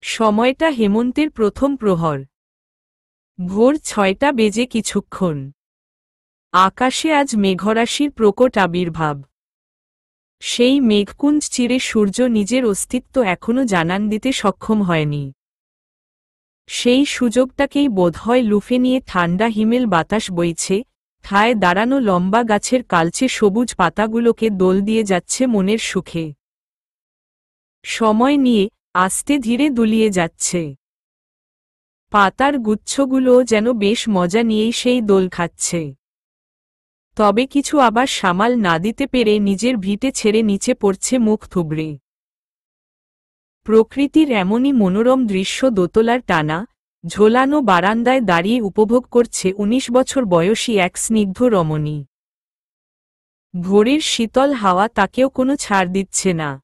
সময়টা হেমন্তের প্রথম প্রহর। ভোর ৬টা বেজে কিছুক্ষণ। আকাশে আজ মেঘরাশির প্রকট আবির্ভাব। সেই মেঘকুঞ্জ চিরে সূর্য নিজের অস্তিত্ব এখনো জানান দিতে সক্ষম হয়নি। সেই সুযোগটাকেই বোধহয় লুফে নিয়ে ঠান্ডা হিমেল বাতাস বইছে, ঠায় দাঁড়ানো লম্বা গাছের কালচে সবুজ পাতাগুলোকে দোল দিয়ে যাচ্ছে মনের সুখে। সময় নিয়ে আস্তে ধীরে দুলিয়ে যাচ্ছে। পাতার গুচ্ছগুলোও যেন বেশ মজা নিয়েই সেই দোল খাচ্ছে। তবে কিছু আবার সামাল না দিতে পেরে নিজের ভিটে ছেড়ে নিচে পড়ছে মুখ থুবড়ে। প্রকৃতির এমনই মনোরম দৃশ্য দোতলার টানা, ঝোলানো বারান্দায় দাঁড়িয়ে উপভোগ করছে ১৯ বছর বয়সী এক স্নিগ্ধ রমণী। ভোরের শীতল হাওয়া তাকেও কোনো ছাড় দিচ্ছে না।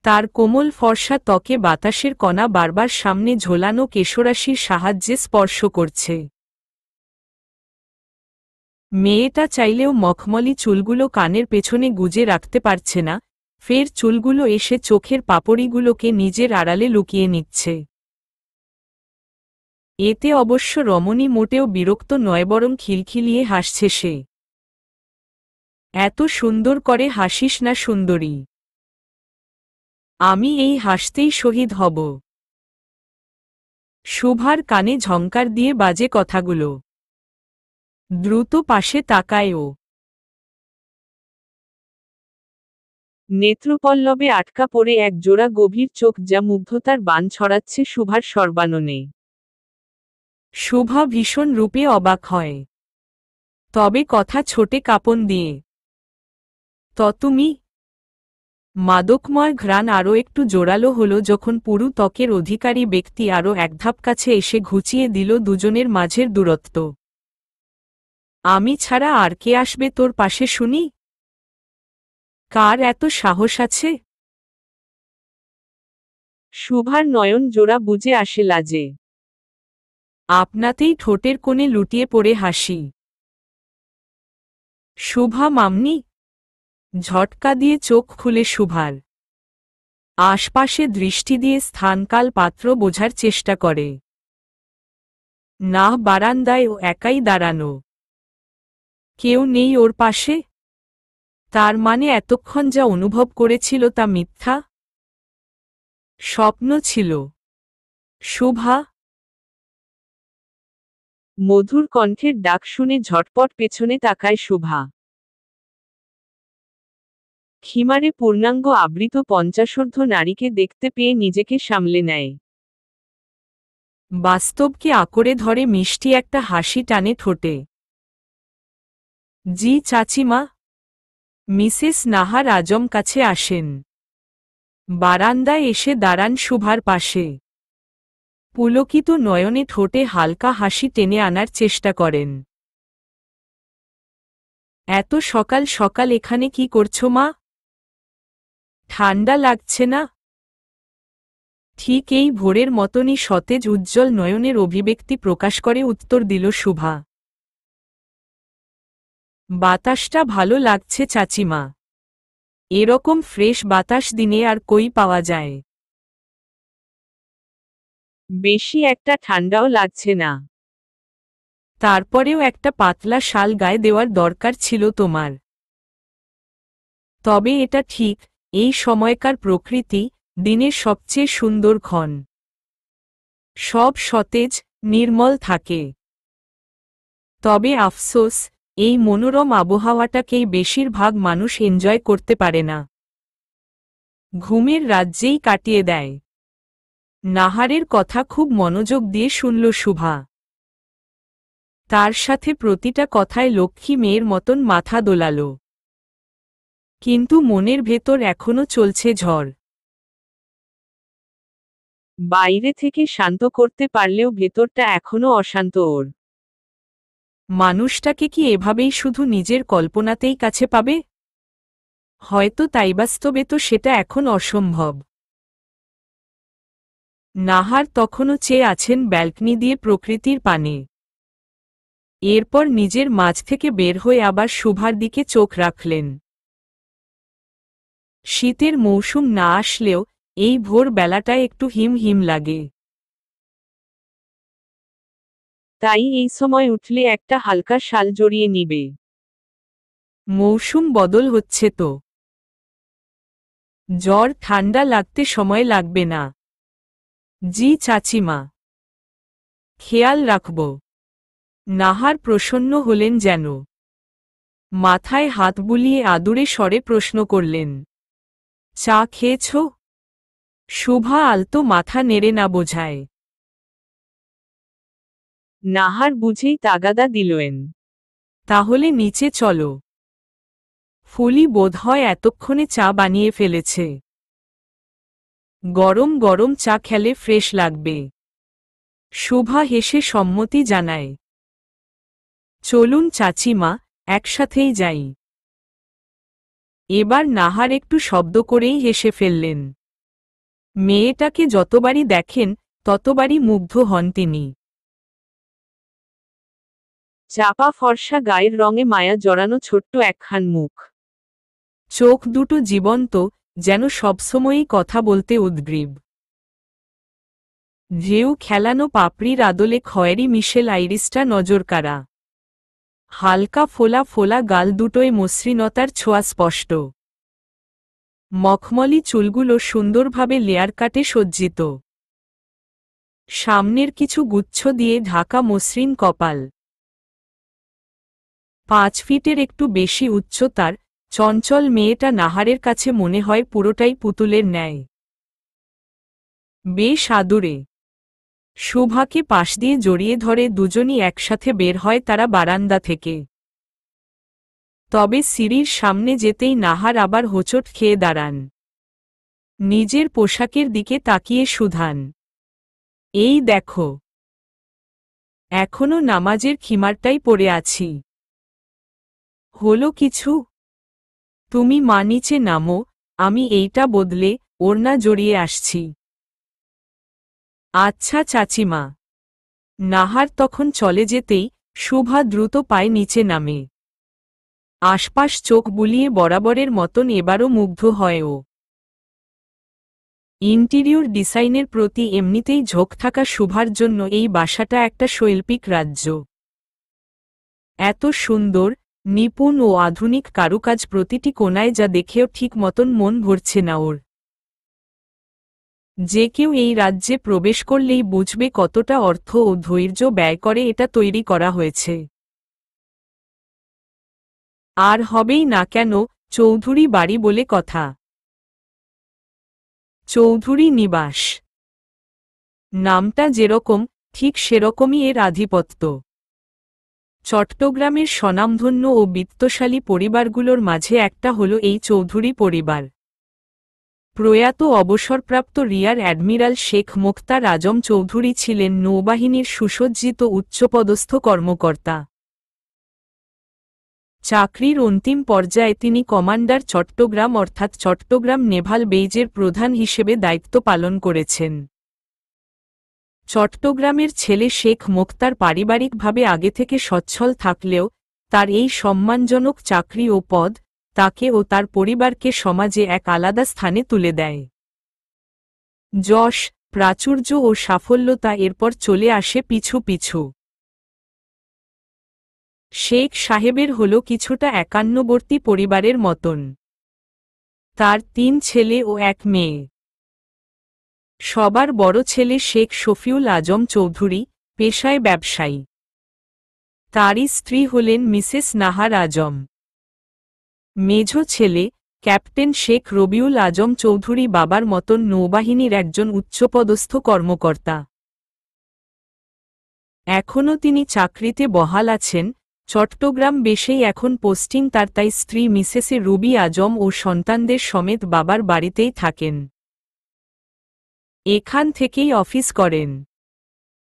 তার কোমল ফর্সা ত্বকে বাতাসের কণা বারবার সামনে ঝোলানো কেশরাশির সাহায্যে স্পর্শ করছে। মেয়েটা চাইলেও মখমলি চুলগুলো কানের পেছনে গুজে রাখতে পারছে না, ফের চুলগুলো এসে চোখের পাপড়িগুলোকে নিজের আড়ালে লুকিয়ে নিচ্ছে। এতে অবশ্য রমণী মোটেও বিরক্ত নয়, বরং খিলখিলিয়ে হাসছে সে। এত সুন্দর করে হাসিস না সুন্দরী। আমি এই হাসতেই শহীদ হব। শুভার কানে ঝংকার দিয়ে বাজে কথাগুলো। দ্রুত পাশে তাকায় ও। নেত্রপল্লবে আটকা পড়ে এক জোড়া গভীর চোখ যা মুগ্ধতার বাণ ছড়াচ্ছে শুভার সর্বাননে। শুভা ভীষণ রূপে অবাক হয়। তবে কথা ছোটে কাঁপন দিয়ে। তুমি। মাদকময় ঘ্রাণ আরও একটু জোরালো হলো যখন পুরু ত্বকের অধিকারী ব্যক্তি আরও একধাপ কাছে এসে ঘুচিয়ে দিল দুজনের মাঝের দূরত্ব। আমি ছাড়া আর কে আসবে তোর পাশে শুনি? কার এত সাহস আছে? শুভার নয়ন জোড়া বুজে আসে লাজে। আপনাতেই ঠোঁটের কোণে লুটিয়ে পড়ে হাসি। শুভা মামনি। ঝটকা দিয়ে চোখ খুলে শুভার। আশপাশে দৃষ্টি দিয়ে স্থানকাল পাত্র বোঝার চেষ্টা করে। না, বারান্দায় ও একাই দাঁড়ানো। কেউ নেই ওর পাশে। তার মানে এতক্ষণ যা অনুভব করেছিল তা মিথ্যা? স্বপ্ন ছিল? শুভা। মধুর কণ্ঠের ডাক শুনে ঝটপট পেছনে তাকায় শুভা। খিমারে পূর্ণাঙ্গ আবৃত পঞ্চাশোর্ধ্ব নারীকে দেখতে পেয়ে নিজেকে সামলে নেয়। বাস্তবকে আঁকড়ে ধরে মিষ্টি একটা হাসি টানে ঠোঁটে। জি চাচিমা। মিসেস নাহার আজম কাছে আসেন। বারান্দায় এসে দাঁড়ান শুভার পাশে। পুলকিত নয়নে ঠোঁটে হালকা হাসি টেনে আনার চেষ্টা করেন। এত সকাল সকাল এখানে কি করছো মা? ঠান্ডা লাগছে না? ঠিক এই ভোরের মতনই সতেজ উজ্জ্বল নয়নের অভিব্যক্তি প্রকাশ করে উত্তর দিল শুভা। বাতাসটা ভালো লাগছে চাচিমা। এরকম ফ্রেশ বাতাস দিনে আর কই পাওয়া যায়? বেশি একটা ঠান্ডাও লাগছে না। তারপরেও একটা পাতলা শাল গায়ে দেওয়ার দরকার ছিল তোমার। তবে এটা ঠিক, এই সময়কার প্রকৃতি দিনের সবচেয়ে সুন্দর ক্ষণ। সব সতেজ, নির্মল থাকে। তবে আফসোস, এই মনোরম আবহাওয়াটাকেই বেশিরভাগ মানুষ এনজয় করতে পারে না। ঘুমের রাজ্যেই কাটিয়ে দেয়। নাহারের কথা খুব মনোযোগ দিয়ে শুনল শুভা। তার সাথে প্রতিটা কথায় লক্ষ্মী মেয়ের মতন মাথা দোলাল। কিন্তু মনের ভেতর এখনো চলছে ঝড়। বাইরে থেকে শান্ত করতে পারলেও ভেতরটা এখনো অশান্ত ওর। মানুষটাকে কি এভাবেই শুধু নিজের কল্পনাতেই কাছে পাবে? হয়তো তাই, বাস্তবে তো সেটা এখন অসম্ভব। নাহার তখনও চেয়ে আছেন ব্যালকনি দিয়ে প্রকৃতির পানে। এরপর নিজের মাঝ থেকে বের হয়ে আবার শুভার দিকে চোখ রাখলেন। শীতের মৌসুম না আসলেও এই ভোর বেলাটায় একটু হিম হিম লাগে। তাই এই সময় উঠলে একটা হালকা শাল জড়িয়ে নিবে। মৌসুম বদল হচ্ছে তো, জ্বর ঠান্ডা লাগতে সময় লাগবে না। জি চাচিমা, খেয়াল রাখব। নাহার প্রসন্ন হলেন যেন। মাথায় হাত বুলিয়ে আদুরে স্বরে প্রশ্ন করলেন, চা খেয়েছ? শুভা আলতো মাথা নেড়ে না বোঝায়। নাহার বুঝেই তাগাদা দিলেন, তাহলে নিচে চলো। ফুলি বোধহয় এতক্ষণে চা বানিয়ে ফেলেছে। গরম গরম চা খেলে ফ্রেশ লাগবে। শুভা হেসে সম্মতি জানায়। চলুন চাচিমা, একসাথেই যাই। এবার নাহার একটু শব্দ করেই হেসে ফেললেন। মেয়েটাকে যতবারই দেখেন ততবারই মুগ্ধ হন তিনি। চাপা ফর্সা গায়ের রঙে মায়া জড়ানো ছোট্ট একখান মুখ। চোখ দুটো জীবন্ত, যেন সবসময়ই কথা বলতে উদ্গ্রীব। ঢেউ খেলানো পাপড়ির আদলে খয়েরি মিশেল আইরিসটা নজরকাড়া। হালকা ফোলা ফোলা গাল দুটোয় মসৃণতার ছোঁয়া স্পষ্ট। মখমলি চুলগুলো সুন্দরভাবে লেয়ার কাটে সজ্জিত। সামনের কিছু গুচ্ছ দিয়ে ঢাকা মসৃণ কপাল। 5 ফিটের একটু বেশি উচ্চতার চঞ্চল মেয়েটা নাহারের কাছে মনে হয় পুরোটাই পুতুলের ন্যায়। বেশ আদুরে। শুভাকে পাশ দিয়ে জড়িয়ে ধরে দুজনই একসাথে বের হয় তারা বারান্দা থেকে। তবে সিঁড়ির সামনে যেতেই নাহার আবার হোঁচট খেয়ে দাঁড়ান। নিজের পোশাকের দিকে তাকিয়ে শুধান, এই দেখো, এখনো নামাজের খিমারটাই পরে আছি। হলো কিছু? তুমি মা নিচে নামো, আমি এইটা বদলে ওড়না জড়িয়ে আসছি। আচ্ছা চাচিমা। নাহার তখন চলে যেতেই শুভা দ্রুত পায়ে নিচে নামে। আশপাশ চোখ বুলিয়ে বরাবরের মতন এবারও মুগ্ধ হয় ও। ইন্টিরিয়র ডিজাইনের প্রতি এমনিতেই ঝোঁক থাকা শুভার জন্য এই বাসাটা একটা শৈল্পিক রাজ্য। এত সুন্দর, নিপুণ ও আধুনিক কারুকাজ প্রতিটি কোণায় যা দেখেও ঠিক মতন মন ভরছে না ওর। যে কেউ এই রাজ্যে প্রবেশ করলেই বুঝবে কতটা অর্থ ও ধৈর্য ব্যয় করে এটা তৈরি করা হয়েছে। আর হবেই না কেন, চৌধুরী বাড়ি বলে কথা। চৌধুরী নিবাস নামটা যেরকম, ঠিক সেরকমই এর আধিপত্য। চট্টগ্রামের স্বনামধন্য ও বিত্তশালী পরিবারগুলোর মাঝে একটা হল এই চৌধুরী পরিবার। প্রয়াত অবসরপ্রাপ্ত রিয়ার অ্যাডমিরাল শেখ মোখতার আজম চৌধুরী ছিলেন নৌবাহিনীর সুসজ্জিত উচ্চপদস্থ কর্মকর্তা। চাকরির অন্তিম পর্যায়ে তিনি কমান্ডার চট্টগ্রাম অর্থাৎ চট্টগ্রাম নেভাল বেইজের প্রধান হিসেবে দায়িত্ব পালন করেছেন। চট্টগ্রামের ছেলে শেখ মোখতার পারিবারিকভাবে আগে থেকে সচ্ছল থাকলেও তার এই সম্মানজনক চাকরি ও পদ তাকে ও তার পরিবারকে সমাজে এক আলাদা স্থানে তুলে দেয়। যশ, প্রাচুর্য ও সাফল্যতা এরপর চলে আসে পিছু পিছু। শেখ সাহেবের হল কিছুটা একান্নবর্তী পরিবারের মতন। তার 3 ছেলে ও 1 মেয়ে। সবার বড় ছেলে শেখ শফিউল আজম চৌধুরী, পেশায় ব্যবসায়ী। তারই স্ত্রী হলেন মিসেস নাহার আজম। মেঝো ছেলে ক্যাপ্টেন শেখ রবিউল আজম চৌধুরী বাবার মতন নৌবাহিনীর একজন উচ্চপদস্থ কর্মকর্তা। এখনও তিনি চাকরিতে বহাল আছেন। চট্টগ্রাম বেশেই এখন পোস্টিং তার, তাই স্ত্রী মিসেসে রুবি আজম ও সন্তানদের সমেত বাবার বাড়িতেই থাকেন। এখান থেকেই অফিস করেন।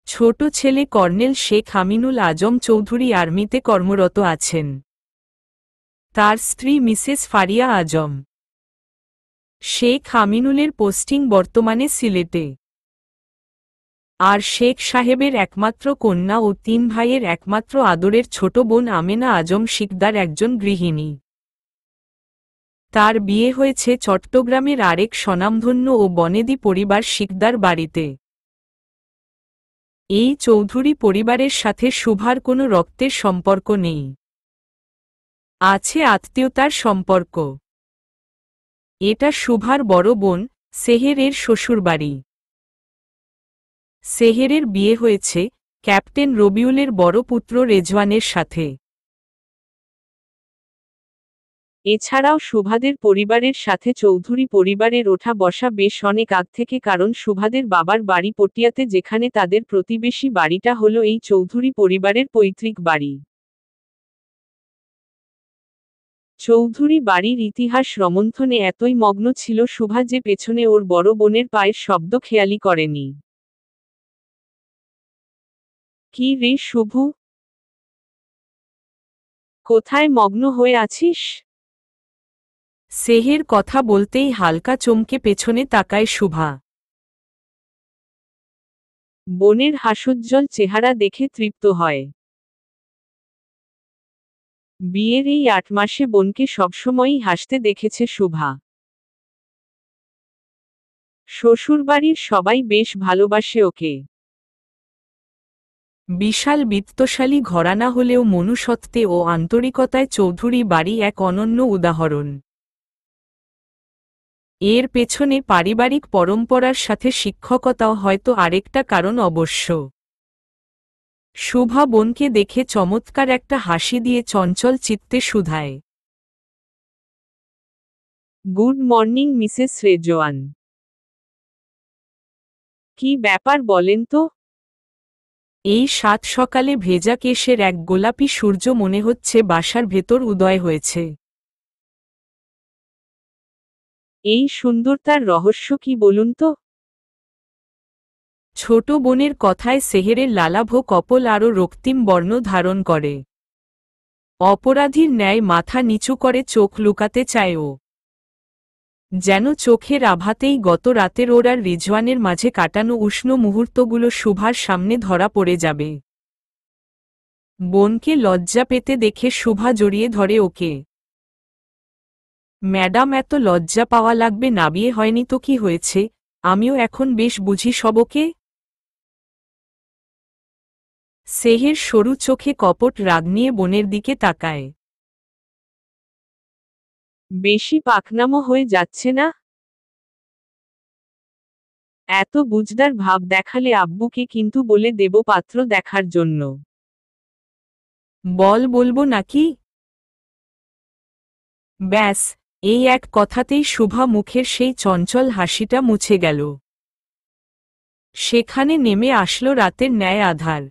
ছোট ছেলে কর্নেল শেখ আমিনুল আজম চৌধুরী আর্মিতে কর্মরত আছেন। তার স্ত্রী মিসেস ফারিয়া আজম। শেখ আমিনুলের পোস্টিং বর্তমানে সিলেটে। আর শেখ সাহেবের একমাত্র কন্যা ও 3 ভাইয়ের একমাত্র আদরের ছোট বোন আমেনা আজম শিকদার একজন গৃহিণী। তার বিয়ে হয়েছে চট্টগ্রামের আরেক স্বনামধন্য ও বনেদি পরিবার শিকদার বাড়িতে। এই চৌধুরী পরিবারের সাথে শুভার কোনো রক্তের সম্পর্ক নেই, আছে আত্মীয়তার সম্পর্ক। এটা শুভার বড় বোন সেহেরের শ্বশুরবাড়ি। সেহেরের বিয়ে হয়েছে ক্যাপ্টেন রবিউলের বড় পুত্র রেজওয়ানের সাথে। এছাড়াও শুভাদের পরিবারের সাথে চৌধুরী পরিবারের ওঠা বসা বেশ অনেক আগ থেকে, কারণ শুভাদের বাবার বাড়ি পটিয়াতে, যেখানে তাদের প্রতিবেশী বাড়িটা হলো এই চৌধুরী পরিবারের পৈতৃক বাড়ি। চৌধুরী বাড়ির ইতিহাস রমন্থনে এতই মগ্ন ছিল শুভা যে পেছনে ওর বড় বোনের পায়ের শব্দ খেয়ালি করেনি। কি রে শুভু, কোথায় মগ্ন হয়ে আছিস? সেহের কথা বলতেই হালকা চমকে পেছনে তাকায় শুভা। বোনের হাস্যোজ্জ্বল চেহারা দেখে তৃপ্ত হয়। বিয়ের এই 8 মাসে বোনকে সবসময়ই হাসতে দেখেছে শুভা। শ্বশুরবাড়ির সবাই বেশ ভালোবাসে ওকে। বিশাল বিত্তশালী ঘরানা হলেও মনুষ্যত্বে ও আন্তরিকতায় চৌধুরী বাড়ি এক অনন্য উদাহরণ। এর পেছনে পারিবারিক পরম্পরার সাথে শিক্ষকতাও হয়তো আরেকটা কারণ অবশ্য। শুভা বোনকে দেখে চমৎকার একটা হাসি দিয়ে চঞ্চল চিত্তে শুধায়, গুড মর্নিং মিসেস রেজওয়ান। কি ব্যাপার বলেন তো? এই সাত সকালে ভেজা কেশের এক গোলাপি সূর্য মনে হচ্ছে বাসার ভেতর উদয় হয়েছে। এই সুন্দরতার রহস্য কি বলুন তো? ছোট বোনের কথায় সেহেরের লালাভ কপল আরও রক্তিম বর্ণ ধারণ করে। অপরাধীর ন্যায় মাথা নিচু করে চোখ লুকাতে চায় ও। যেন চোখের আভাতেই গত রাতের ওর আর রিজওয়ানের মাঝে কাটানো উষ্ণ মুহূর্তগুলো শুভার সামনে ধরা পড়ে যাবে। বোনকে লজ্জা পেতে দেখে শুভা জড়িয়ে ধরে ওকে। ম্যাডাম, এত লজ্জা পাওয়া লাগবে না, বিয়ে হয়নি তো কি হয়েছে, আমিও এখন বেশ বুঝি সবকে। সেহের সরু চোখে কপট রাগ নিয়ে বোনের দিকে তাকায়। বেশি পাকনামো হয়ে যাচ্ছে না? এত বুঝদার ভাব দেখালে আব্বুকে কিন্তু বলে দেব পাত্র দেখার জন্য। বলবো নাকি? ব্যাস, এই এক কথাতেই শুভা মুখের সেই চঞ্চল হাসিটা মুছে গেল। সেখানে নেমে আসলো রাতের ন্যায় আধার।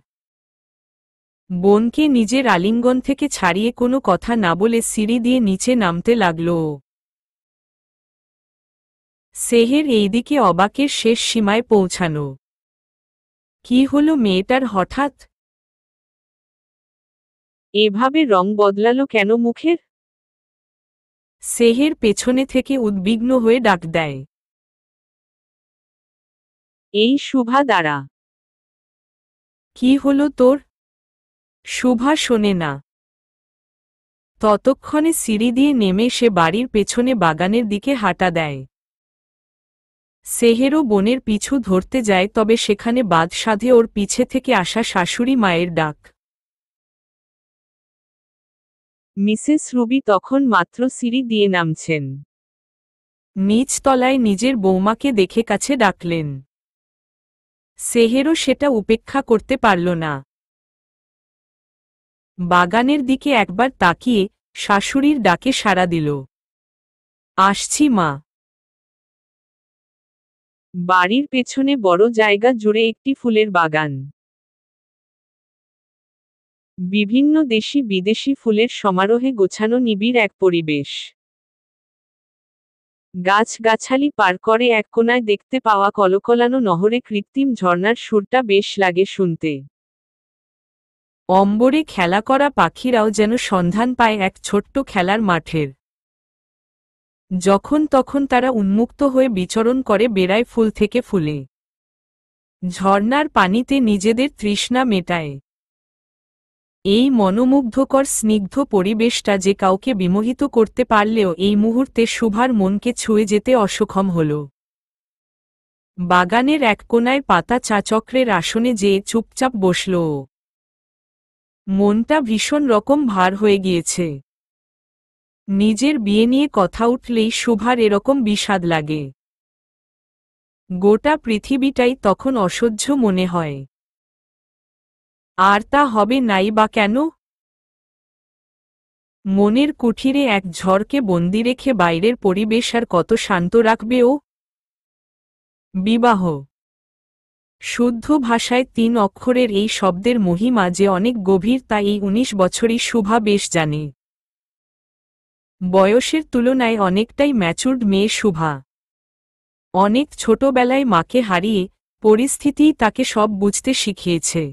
বোনকে নিজের আলিঙ্গন থেকে ছাড়িয়ে কোনো কথা না বলে সিঁড়ি দিয়ে নিচে নামতে লাগল ও। সেহের এইদিকে অবাকের শেষ সীমায় পৌঁছানো। কি হলো মেয়েটার হঠাৎ? এভাবে রং বদলালো কেন মুখের? সেহের পেছনে থেকে উদ্বিগ্ন হয়ে ডাক দেয়, এই শুভা দাঁড়া। কি হলো তোর? শুভা শোনে না। ততক্ষণে সিঁড়ি দিয়ে নেমে সে বাড়ির পেছনে বাগানের দিকে হাঁটা দেয়। সেহেরও বোনের পিছু ধরতে যায়, তবে সেখানে বাদ সাধে ওর পিছে থেকে আসা শাশুড়ি মায়ের ডাক। মিসেস রুবি তখন মাত্র সিঁড়ি দিয়ে নামছেন। নিচ তলায় নিজের বৌমাকে দেখে কাছে ডাকলেন। সেহেরও সেটা উপেক্ষা করতে পারল না। বাগানের দিকে একবার তাকিয়ে শাশুড়ির ডাকে সাড়া দিল, আসছি মা। বাড়ির পেছনে বড় জায়গা জুড়ে একটি ফুলের বাগান। বিভিন্ন দেশি বিদেশি ফুলের সমারোহে গোছানো নিবিড় এক পরিবেশ। গাছগাছালি পার করে এক কোণায় দেখতে পাওয়া কলকলানো নহরে কৃত্রিম ঝর্ণার সুরটা বেশ লাগে শুনতে। অম্বরে খেলা করা পাখিরাও যেন সন্ধান পায় এক ছোট্ট খেলার মাঠের। যখন তখন তারা উন্মুক্ত হয়ে বিচরণ করে বেড়ায় ফুল থেকে ফুলে। ঝর্ণার পানিতে নিজেদের তৃষ্ণা মেটায়। এই মনোমুগ্ধকর স্নিগ্ধ পরিবেশটা যে কাউকে বিমোহিত করতে পারলেও এই মুহূর্তে শুভার মনকে ছুঁয়ে যেতে অসক্ষম হল। বাগানের এক কোনায় পাতা চা চক্রের আসনে যেয়ে চুপচাপ বসল ও। মনটা ভীষণ রকম ভার হয়ে গিয়েছে। নিজের বিয়ে নিয়ে কথা উঠলেই শুভার এরকম বিষাদ লাগে। গোটা পৃথিবীটাই তখন অসহ্য মনে হয়। আর তা হবে নাই বা কেন? মনের কুঠিরে এক ঝড়কে বন্দি রেখে বাইরের পরিবেশ আর কত শান্ত রাখবে ও? বিবাহ শুদ্ধ ভাষায় ৩ অক্ষরের এই শব্দের মহিমা যে অনেক গভীর তা এই ১৯ বছরই শুভা বেশ জানে। বয়সের তুলনায় অনেকটাই ম্যাচুরড মেয়ে শুভা। অনেক ছোটবেলায় মাকে হারিয়ে পরিস্থিতিই তাকে সব বুঝতে শিখিয়েছে।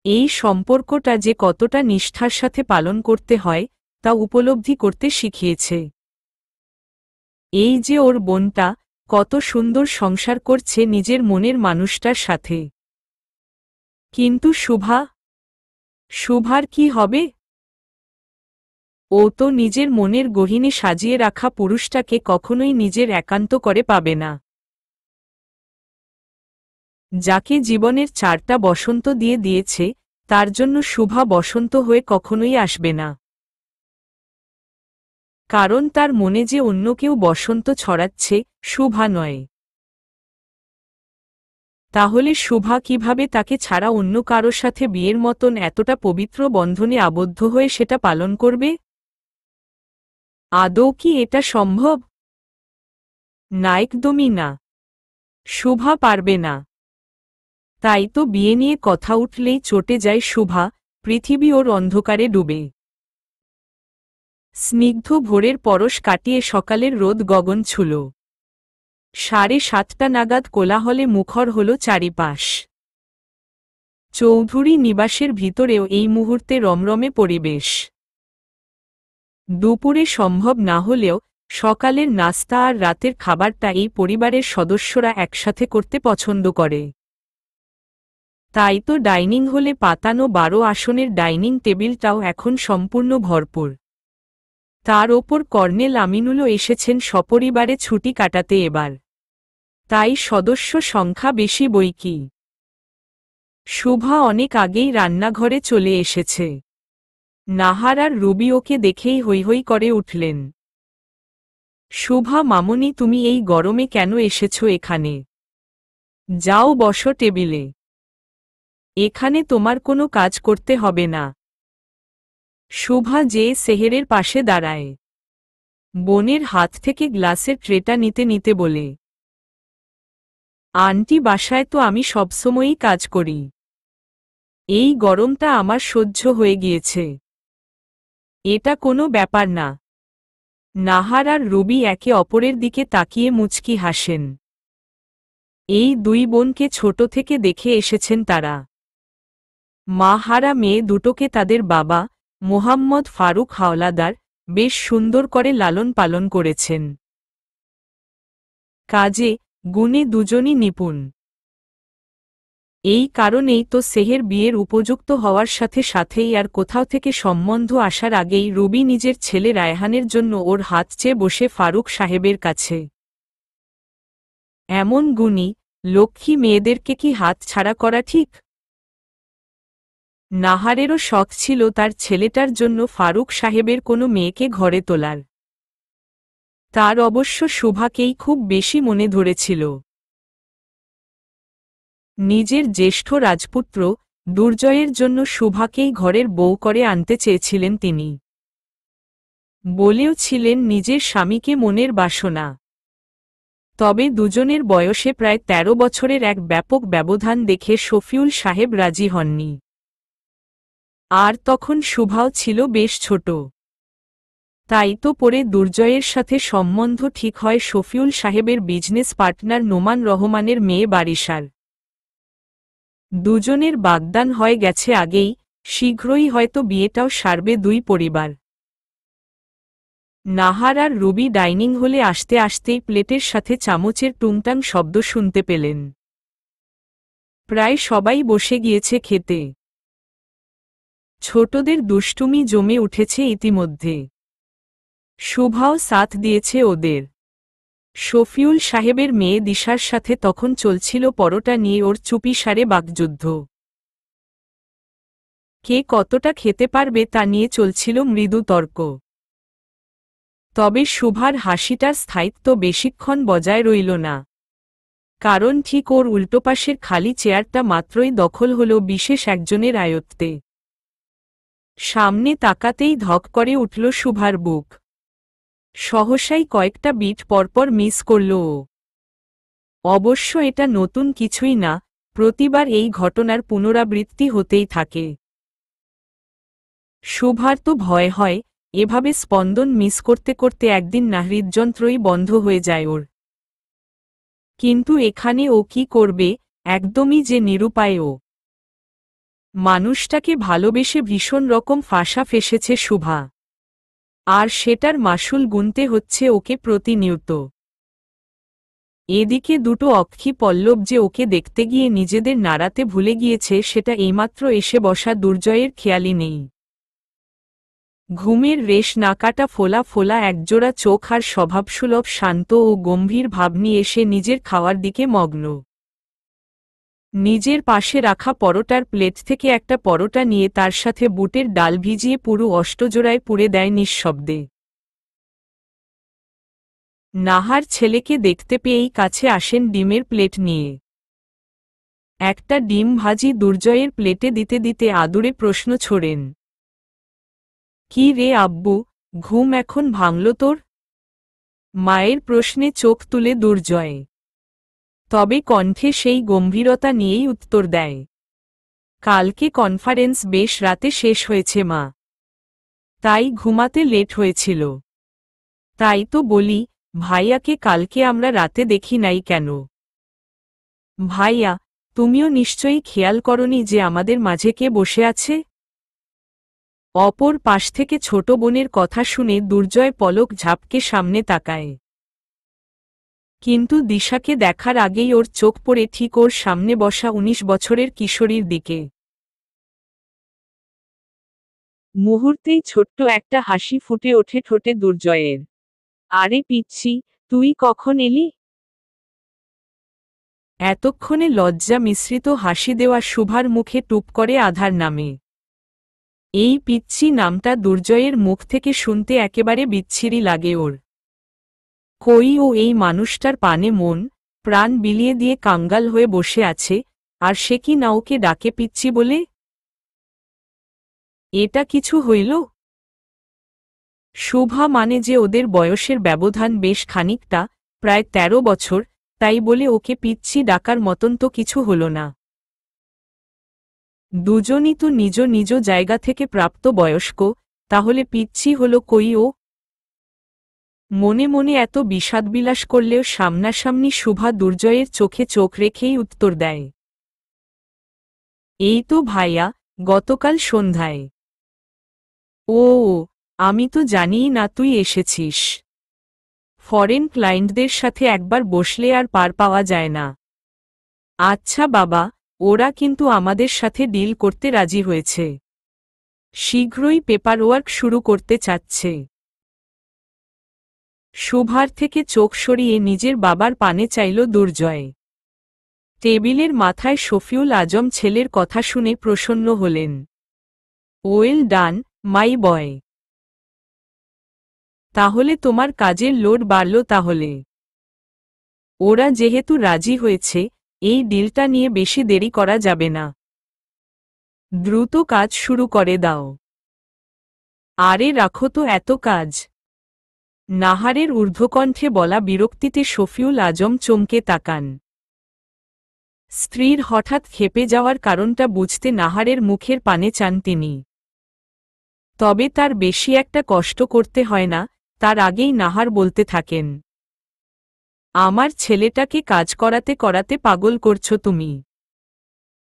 এই সম্পর্কটা যে কতটা নিষ্ঠার সাথে পালন করতে হয় তা উপলব্ধি করতে শিখিয়েছে। এই যে ওর বোনটা কত সুন্দর সংসার করছে নিজের মনের মানুষটার সাথে। কিন্তু শুভার কি হবে? ও তো নিজের মনের গহীনে সাজিয়ে রাখা পুরুষটাকে কখনোই নিজের একান্ত করে পাবে না। যাকে জীবনের ৪টা বসন্ত দিয়ে দিয়েছে তার জন্য শুভা বসন্ত হয়ে কখনোই আসবে না। কারণ তার মনে যে অন্য কেউ বসন্ত ছড়াচ্ছে, শুভা নয়। তাহলে শুভা কিভাবে তাকে ছাড়া অন্য কারো সাথে বিয়ের মতন এতটা পবিত্র বন্ধনে আবদ্ধ হয়ে সেটা পালন করবে? আদৌ কি এটা সম্ভব? না, একদমই না। শুভা পারবে না। তাই তো বিয়ে নিয়ে কথা উঠলেই চটে যায় শুভা, পৃথিবী ওর অন্ধকারে ডুবে। স্নিগ্ধ ভোরের পরশ কাটিয়ে সকালের রোদ গগন ছুল। ৭:৩০ নাগাদ কোলাহলে মুখর হল চারিপাশ। চৌধুরী নিবাসের ভিতরেও এই মুহূর্তে রমরমে পরিবেশ। দুপুরে সম্ভব না হলেও সকালের নাস্তা আর রাতের খাবারটা এই পরিবারের সদস্যরা একসাথে করতে পছন্দ করে। তাই তো ডাইনিং হলে পাতানো ১২ আসনের ডাইনিং টেবিলটাও এখন সম্পূর্ণ ভরপুর। তার ওপর কর্নেল আমিনুলও এসেছেন সপরিবারে ছুটি কাটাতে এবার। তাই সদস্য সংখ্যা বেশি বৈকি। শুভা অনেক আগেই রান্নাঘরে চলে এসেছে। নাহার আর রুবি ওকে দেখেই হৈ হৈ করে উঠলেন। শুভা মামুনি, তুমি এই গরমে কেন এসেছো এখানে? যাও বসো টেবিলে। এখানে তোমার কোনো কাজ করতে হবে না। শুভা যে সেহেরের পাশে দাঁড়ায়। বোনের হাত থেকে গ্লাসের ট্রেটা নিতে নিতে বলে, আন্টি, বাসায় তো আমি সবসময়ই কাজ করি। এই গরমটা আমার সহ্য হয়ে গিয়েছে। এটা কোনো ব্যাপার না। নাহার আর রুবি একে অপরের দিকে তাকিয়ে মুচকি হাসেন। এই দুই বোনকে ছোট থেকে দেখে এসেছেন তারা। মা হারা মেয়ে দুটোকে তাদের বাবা মোহাম্মদ ফারুক হাওলাদার বেশ সুন্দর করে লালন পালন করেছেন। কাজে গুণে দুজনই নিপুণ। এই কারণেই তো সেহের বিয়ের উপযুক্ত হওয়ার সাথে সাথেই আর কোথাও থেকে সম্বন্ধ আসার আগেই রুবি নিজের ছেলে রায়হানের জন্য ওর হাত চেয়ে বসে ফারুক সাহেবের কাছে। এমন গুণী লক্ষ্মী মেয়েদেরকে কি হাত ছাড়া করা ঠিক? নাহারেরও শখ ছিল তার ছেলেটার জন্য ফারুক সাহেবের কোনো মেয়েকে ঘরে তোলার। তার অবশ্য শুভাকেই খুব বেশি মনে ধরেছিল। নিজের জ্যেষ্ঠ রাজপুত্র দুর্জয়ের জন্য শুভাকেই ঘরের বউ করে আনতে চেয়েছিলেন তিনি। বলেও ছিলেন নিজের স্বামীকে মনের বাসনা। তবে দুজনের বয়সে প্রায় ১৩ বছরের এক ব্যাপক ব্যবধান দেখে শফিউল সাহেব রাজি হননি। আর তখন শুভাও ছিল বেশ ছোট। তাই তো পরে দুর্জয়ের সাথে সম্বন্ধ ঠিক হয় শফিউল সাহেবের বিজনেস পার্টনার নোমান রহমানের মেয়ে বারিশার। দুজনের বাগদান হয়ে গেছে আগেই, শীঘ্রই হয়তো বিয়েটাও সারবে দুই পরিবার। নাহার আর রুবি ডাইনিং হলে আসতে আসতেই প্লেটের সাথে চামচের টুংটাং শব্দ শুনতে পেলেন। প্রায় সবাই বসে গিয়েছে খেতে। ছোটদের দুষ্টুমি জমে উঠেছে ইতিমধ্যে। শুভাও সাথ দিয়েছে ওদের। শফিউল সাহেবের মেয়ে দিশার সাথে তখন চলছিল পরোটা নিয়ে ওর চুপিসারে বাকযুদ্ধ। কে কতটা খেতে পারবে তা নিয়ে চলছিল মৃদু তর্ক। তবে শুভার হাসিটার স্থায়িত্ব বেশিক্ষণ বজায় রইল না। কারণ ঠিক ওর উল্টোপাশের খালি চেয়ারটা মাত্রই দখল হল বিশেষ একজনের আয়ত্তে। সামনে তাকাতেই ধক করে উঠল শুভার বুক। সহসাই কয়েকটা বিট পরপর মিস করল ও। অবশ্য এটা নতুন কিছুই না, প্রতিবার এই ঘটনার পুনরাবৃত্তি হতেই থাকে। শুভার তো ভয় হয় এভাবে স্পন্দন মিস করতে করতে একদিন না হৃদযন্ত্রই বন্ধ হয়ে যায় ওর। কিন্তু এখানে ও কি করবে, একদমই যে নিরুপায় ও। মানুষটাকে ভালোবেসে ভীষণ রকম ফাঁসা ফেসেছে শুভা। আর সেটার মাসুল গুনতে হচ্ছে ওকে প্রতিনিয়ত। এদিকে দুটো অক্ষী পল্লব যে ওকে দেখতে গিয়ে নিজেদের নাড়াতে ভুলে গিয়েছে সেটা এইমাত্র এসে বসা দুর্জয়ের খেয়ালই নেই। ঘুমের রেশ না কাটা ফোলা ফোলা একজোড়া চোখ আর স্বভাবসুলভ শান্ত ও গম্ভীর ভাব নিয়ে এসে নিজের খাওয়ার দিকে মগ্ন। নিজের পাশে রাখা পরোটার প্লেট থেকে একটা পরোটা নিয়ে তার সাথে বুটের ডাল ভিজিয়ে পুরো অষ্টজোড়ায় পুড়ে দেয় নিঃশব্দে। নাহার ছেলেকে দেখতে পেয়েই কাছে আসেন ডিমের প্লেট নিয়ে। একটা ডিম ভাজি দুর্জয়ের প্লেটে দিতে দিতে আদুরে প্রশ্ন ছোড়েন। কি রে আব্বু, ঘুম এখন ভাঙল তোর? মায়ের প্রশ্নে চোখ তুলে দুর্জয়। তবে কণ্ঠে সেই গম্ভীরতা নিয়েই উত্তর দেয়। কালকে কনফারেন্স বেশ রাতে শেষ হয়েছে মা। তাই ঘুমাতে লেট হয়েছিল। তাই তো বলি, ভাইয়াকে কালকে আমরা রাতে দেখি নাই কেন? ভাইয়া, তুমিও নিশ্চয়ই খেয়াল করনি যে আমাদের মাঝে কে বসে আছে? অপর পাশ থেকে ছোট বোনের কথা শুনে দুর্জয় পলক ঝাপকে সামনে তাকায়। কিন্তু দিশাকে দেখার আগেই ওর চোখ পড়ে ঠিক ওর সামনে বসা ১৯ বছরের কিশোরীর দিকে। মুহূর্তেই ছোট্ট একটা হাসি ফুটে ওঠে ঠোঁটে দুর্জয়ের। আরে পিচ্ছি, তুই কখন এলি? এতক্ষণে লজ্জা মিশ্রিত হাসি দেওয়া শুভার মুখে টুপ করে আধার নামে। এই পিচ্ছি নামটা দুর্জয়ের মুখ থেকে শুনতে একেবারে বিচ্ছিরি লাগে ওর। কই ও এই মানুষটার পানে মন প্রাণ বিলিয়ে দিয়ে কাঙ্গাল হয়ে বসে আছে, আর সে কি না ওকে ডাকে পিচ্ছি বলে? এটা কিছু হইল? শুভা মানে যে ওদের বয়সের ব্যবধান বেশ খানিকটা, প্রায় ১৩ বছর, তাই বলে ওকে পিচ্ছি ডাকার মতন তো কিছু হল না। দুজনই তো নিজ নিজ জায়গা থেকে প্রাপ্ত বয়স্ক, তাহলে পিচ্ছি হল কই ও? মনে মনে এত বিষাদবিলাস করলেও সামনাসামনি শুভা দুর্জয়ের চোখে চোখ রেখেই উত্তর দেয়। এই তো ভাইয়া, গতকাল সন্ধ্যায়। ও, আমি তো জানিই না তুই এসেছিস। ফরেন ক্লায়েন্টদের সাথে একবার বসলে আর পার পাওয়া যায় না। আচ্ছা বাবা, ওরা কিন্তু আমাদের সাথে ডিল করতে রাজি হয়েছে। শীঘ্রই পেপারওয়ার্ক শুরু করতে চাচ্ছে। শুভার থেকে চোখ সরিয়ে নিজের বাবার পানে চাইল দুর্জয়। টেবিলের মাথায় শফিউল আজম ছেলের কথা শুনে প্রসন্ন হলেন। ওয়েল ডান, মাই বয়। তাহলে তোমার কাজের লোড বাড়ল তাহলে। ওরা যেহেতু রাজি হয়েছে, এই ডিলটা নিয়ে বেশি দেরি করা যাবে না। দ্রুত কাজ শুরু করে দাও। আরে রাখো তো এত কাজ। নাহারের ঊর্ধ্বকণ্ঠে বলা বিরক্তিতে শফিউল আজম চমকে তাকান। স্ত্রীর হঠাৎ ক্ষেপে যাওয়ার কারণটা বুঝতে নাহারের মুখের পানে চান তিনি। তবে তার বেশি একটা কষ্ট করতে হয় না, তার আগেই নাহার বলতে থাকেন। আমার ছেলেটাকে কাজ করাতে করাতে পাগল করছো তুমি।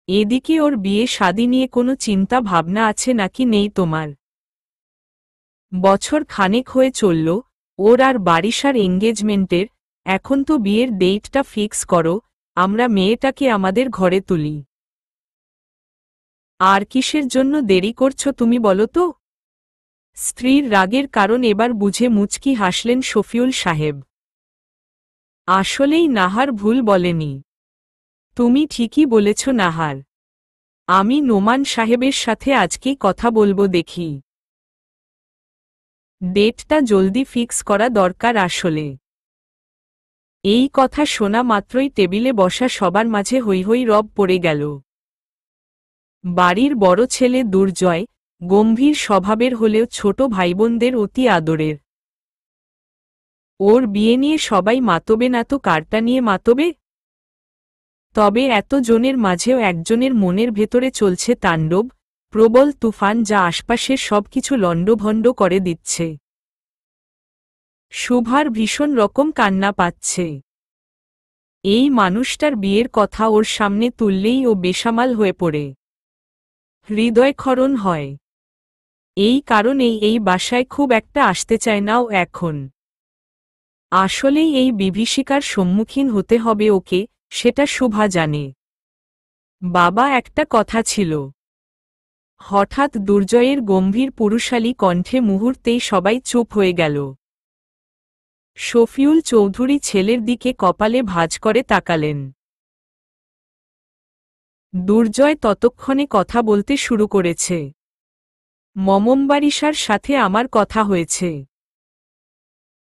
এদিকে ওর বিয়ে শাদী নিয়ে কোনো চিন্তা ভাবনা আছে নাকি নেই তোমার? বছর খানেক হয়ে চলল, ওর আর বারিশার এঙ্গেজমেন্টের, এখন তো বিয়ের ডেটটা ফিক্স করো, আমরা মেয়েটাকে আমাদের ঘরে তুলি। আর কিসের জন্য দেরি করছো তুমি বলো তো? স্ত্রীর রাগের কারণ এবার বুঝে মুচকি হাসলেন শফিউল সাহেব। আসলেই নাহার ভুল বলেনি। তুমি ঠিকই বলেছ নাহার। আমি নোমান সাহেবের সাথে আজকেই কথা বলবো দেখি। ডেটটা জলদি ফিক্স করা দরকার আসলে। এই কথা শোনা মাত্রই টেবিলে বসা সবার মাঝে হৈ হৈ রব পড়ে গেল। বাড়ির বড় ছেলে দুর্জয় গম্ভীর স্বভাবের হলেও ছোট ভাইবোনদের অতি আদরের। ওর বিয়ে নিয়ে সবাই মাতবে না তো কারটা নিয়ে মাতবে? তবে এত জনের মাঝেও একজনের মনের ভেতরে চলছে তাণ্ডব, প্রবল তুফান যা আশপাশের সবকিছু লণ্ডভণ্ড করে দিচ্ছে। শুভার ভীষণ রকম কান্না পাচ্ছে। এই মানুষটার বিয়ের কথা ওর সামনে তুললেই ও বেসামাল হয়ে পড়ে। হৃদয়ক্ষরণ হয়। এই কারণেই এই বাসায় খুব একটা আসতে চায় না ও এখন। আসলেই এই বিভীষিকার সম্মুখীন হতে হবে ওকে, সেটা শুভা জানে। বাবা একটা কথা ছিল। হঠাৎ দুর্জয়ের গম্ভীর পুরুষালী কণ্ঠে মুহূর্তেই সবাই চুপ হয়ে গেল। শফিউল চৌধুরী ছেলের দিকে কপালে ভাঁজ করে তাকালেন। দুর্জয় ততক্ষণে কথা বলতে শুরু করেছে। মমম্বারিশার সাথে আমার কথা হয়েছে।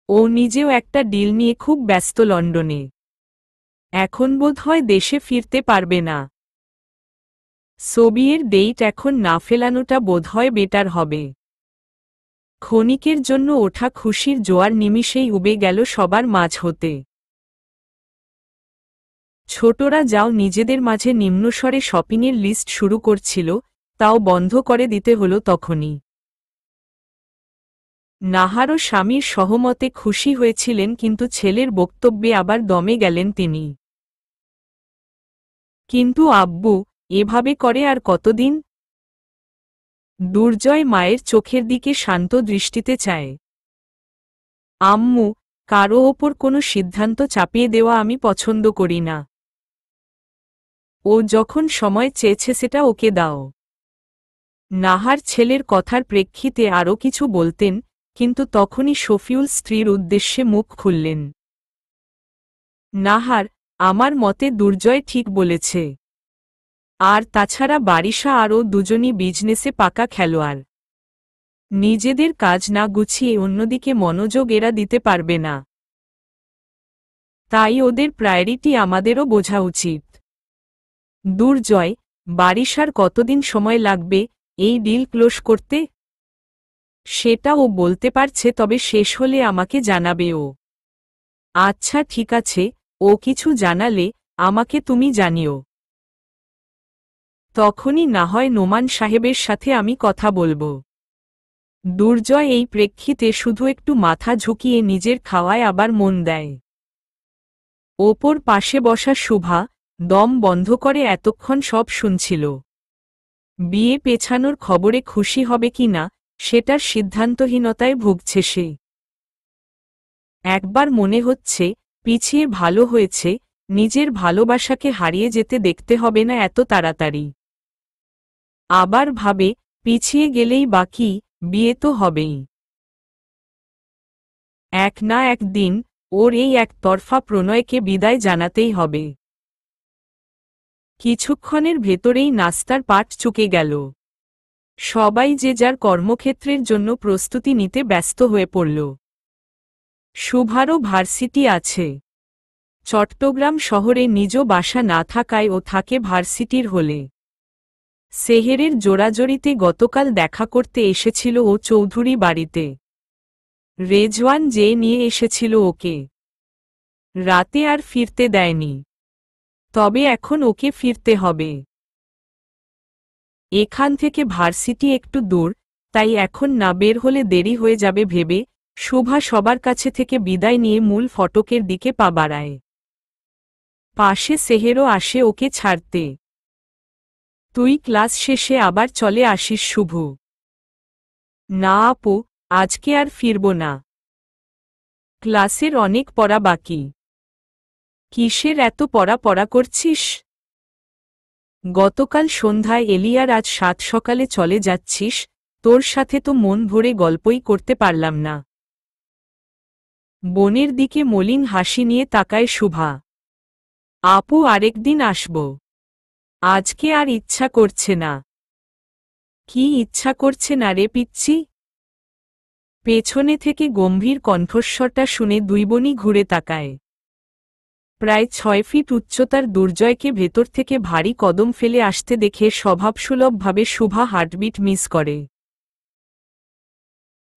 ও নিজেও একটা ডিল নিয়ে খুব ব্যস্ত লন্ডনে। এখন বোধহয় দেশে ফিরতে পারবে না। ছবির ডেট এখন না ফেলানোটা বোধহয় বেটার হবে। ক্ষণিকের জন্য ওঠা খুশির জোয়ার নিমিষেই উবে গেল সবার মাঝ হতে। ছোটরা যাও নিজেদের মাঝে নিম্নস্বরে শপিংয়ের লিস্ট শুরু করছিল, তাও বন্ধ করে দিতে হলো তখনই। নাহারও স্বামীর সহমতে খুশি হয়েছিলেন কিন্তু ছেলের বক্তব্যে আবার দমে গেলেন তিনি। কিন্তু আব্বু, এভাবে করে আর কতদিন? দুর্জয় মায়ের চোখের দিকে শান্ত দৃষ্টিতে চায়। আম্মু, কারো ওপর কোনো সিদ্ধান্ত চাপিয়ে দেওয়া আমি পছন্দ করি না। ও যখন সময় চেয়েছে সেটা ওকে দাও। নাহার ছেলের কথার প্রেক্ষিতে আরও কিছু বলতেন, কিন্তু তখনই শফিউল স্ত্রীর উদ্দেশ্যে মুখ খুললেন। নাহার, আমার মতে দুর্জয় ঠিক বলেছে। আর তাছাড়া বারিশা আরও দুজনই বিজনেসে পাকা খেলোয়াড়। নিজেদের কাজ না গুছিয়ে অন্যদিকে মনোযোগ এরা দিতে পারবে না। তাই ওদের প্রায়োরিটি আমাদেরও বোঝা উচিত। দুর্জয়, বারিশার কতদিন সময় লাগবে এই ডিল ক্লোজ করতে? সেটা ও বলতে পারছে, তবে শেষ হলে আমাকে জানাবে ও। আচ্ছা ঠিক আছে, ও কিছু জানালে আমাকে তুমি জানিও। তখনই না হয় নোমান সাহেবের সাথে আমি কথা বলবো। দুর্জয় এই প্রেক্ষিতে শুধু একটু মাথা ঝুঁকিয়ে নিজের খাওয়ায় আবার মন দেয়। ওপর পাশে বসা শুভা দম বন্ধ করে এতক্ষণ সব শুনছিল। বিয়ে পেছানোর খবরে খুশি হবে কি না সেটার সিদ্ধান্তহীনতায় ভুগছে সে। একবার মনে হচ্ছে পিছিয়ে ভালো হয়েছে, নিজের ভালোবাসাকে হারিয়ে যেতে দেখতে হবে না এত তাড়াতাড়ি। আবার ভাবে পিছিয়ে গেলেই বাকি, বিয়ে তো হবেই। এক না একদিন ওর এই একতরফা প্রণয়কে বিদায় জানাতেই হবে। কিছুক্ষণের ভেতরেই নাস্তার পাট চুকে গেল। সবাই যে যার কর্মক্ষেত্রের জন্য প্রস্তুতি নিতে ব্যস্ত হয়ে পড়ল। শুভারও ভার্সিটি আছে। চট্টগ্রাম শহরে নিজ বাসা না থাকায় ও থাকে ভার্সিটির হলে। সেহেরের জোড়াজড়িতে গতকাল দেখা করতে এসেছিল ও চৌধুরী বাড়িতে। রেজওয়ান যে নিয়ে এসেছিল ওকে। রাতে আর ফিরতে দেয়নি। তবে এখন ওকে ফিরতে হবে। এখান থেকে ভার্সিটি একটু দূর, তাই এখন না বের হলে দেরি হয়ে যাবে ভেবে শুভা সবার কাছে থেকে বিদায় নিয়ে মূল ফটকের দিকে পা বাড়ায়। পাশে সেহেরও আসে ওকে ছাড়তে। তুই ক্লাস শেষে আবার চলে আসিস শুভ। না আপু, আজকে আর ফিরব না। ক্লাসের অনেক পড়া বাকি। কিসের এত পড়া করছিস? গতকাল সন্ধ্যায় এলি আর আজ 7 সকালে চলে যাচ্ছিস, তোর সাথে তো মন ভরে গল্পই করতে পারলাম না। বোনের দিকে মলিন হাসি নিয়ে তাকায় শুভা। আপু আরেকদিন আসব। আজকে আর ইচ্ছা করছে না। কি ইচ্ছা করছে না রে পিচ্ছি? পেছনে থেকে গম্ভীর কণ্ঠস্বরটা শুনে দুই বোনই ঘুরে তাকায়। প্রায় 6 ফিট উচ্চতার দুর্জয়কে ভেতর থেকে ভারী কদম ফেলে আসতে দেখে স্বভাবসুলভভাবে শুভা হার্টবিট মিস করে।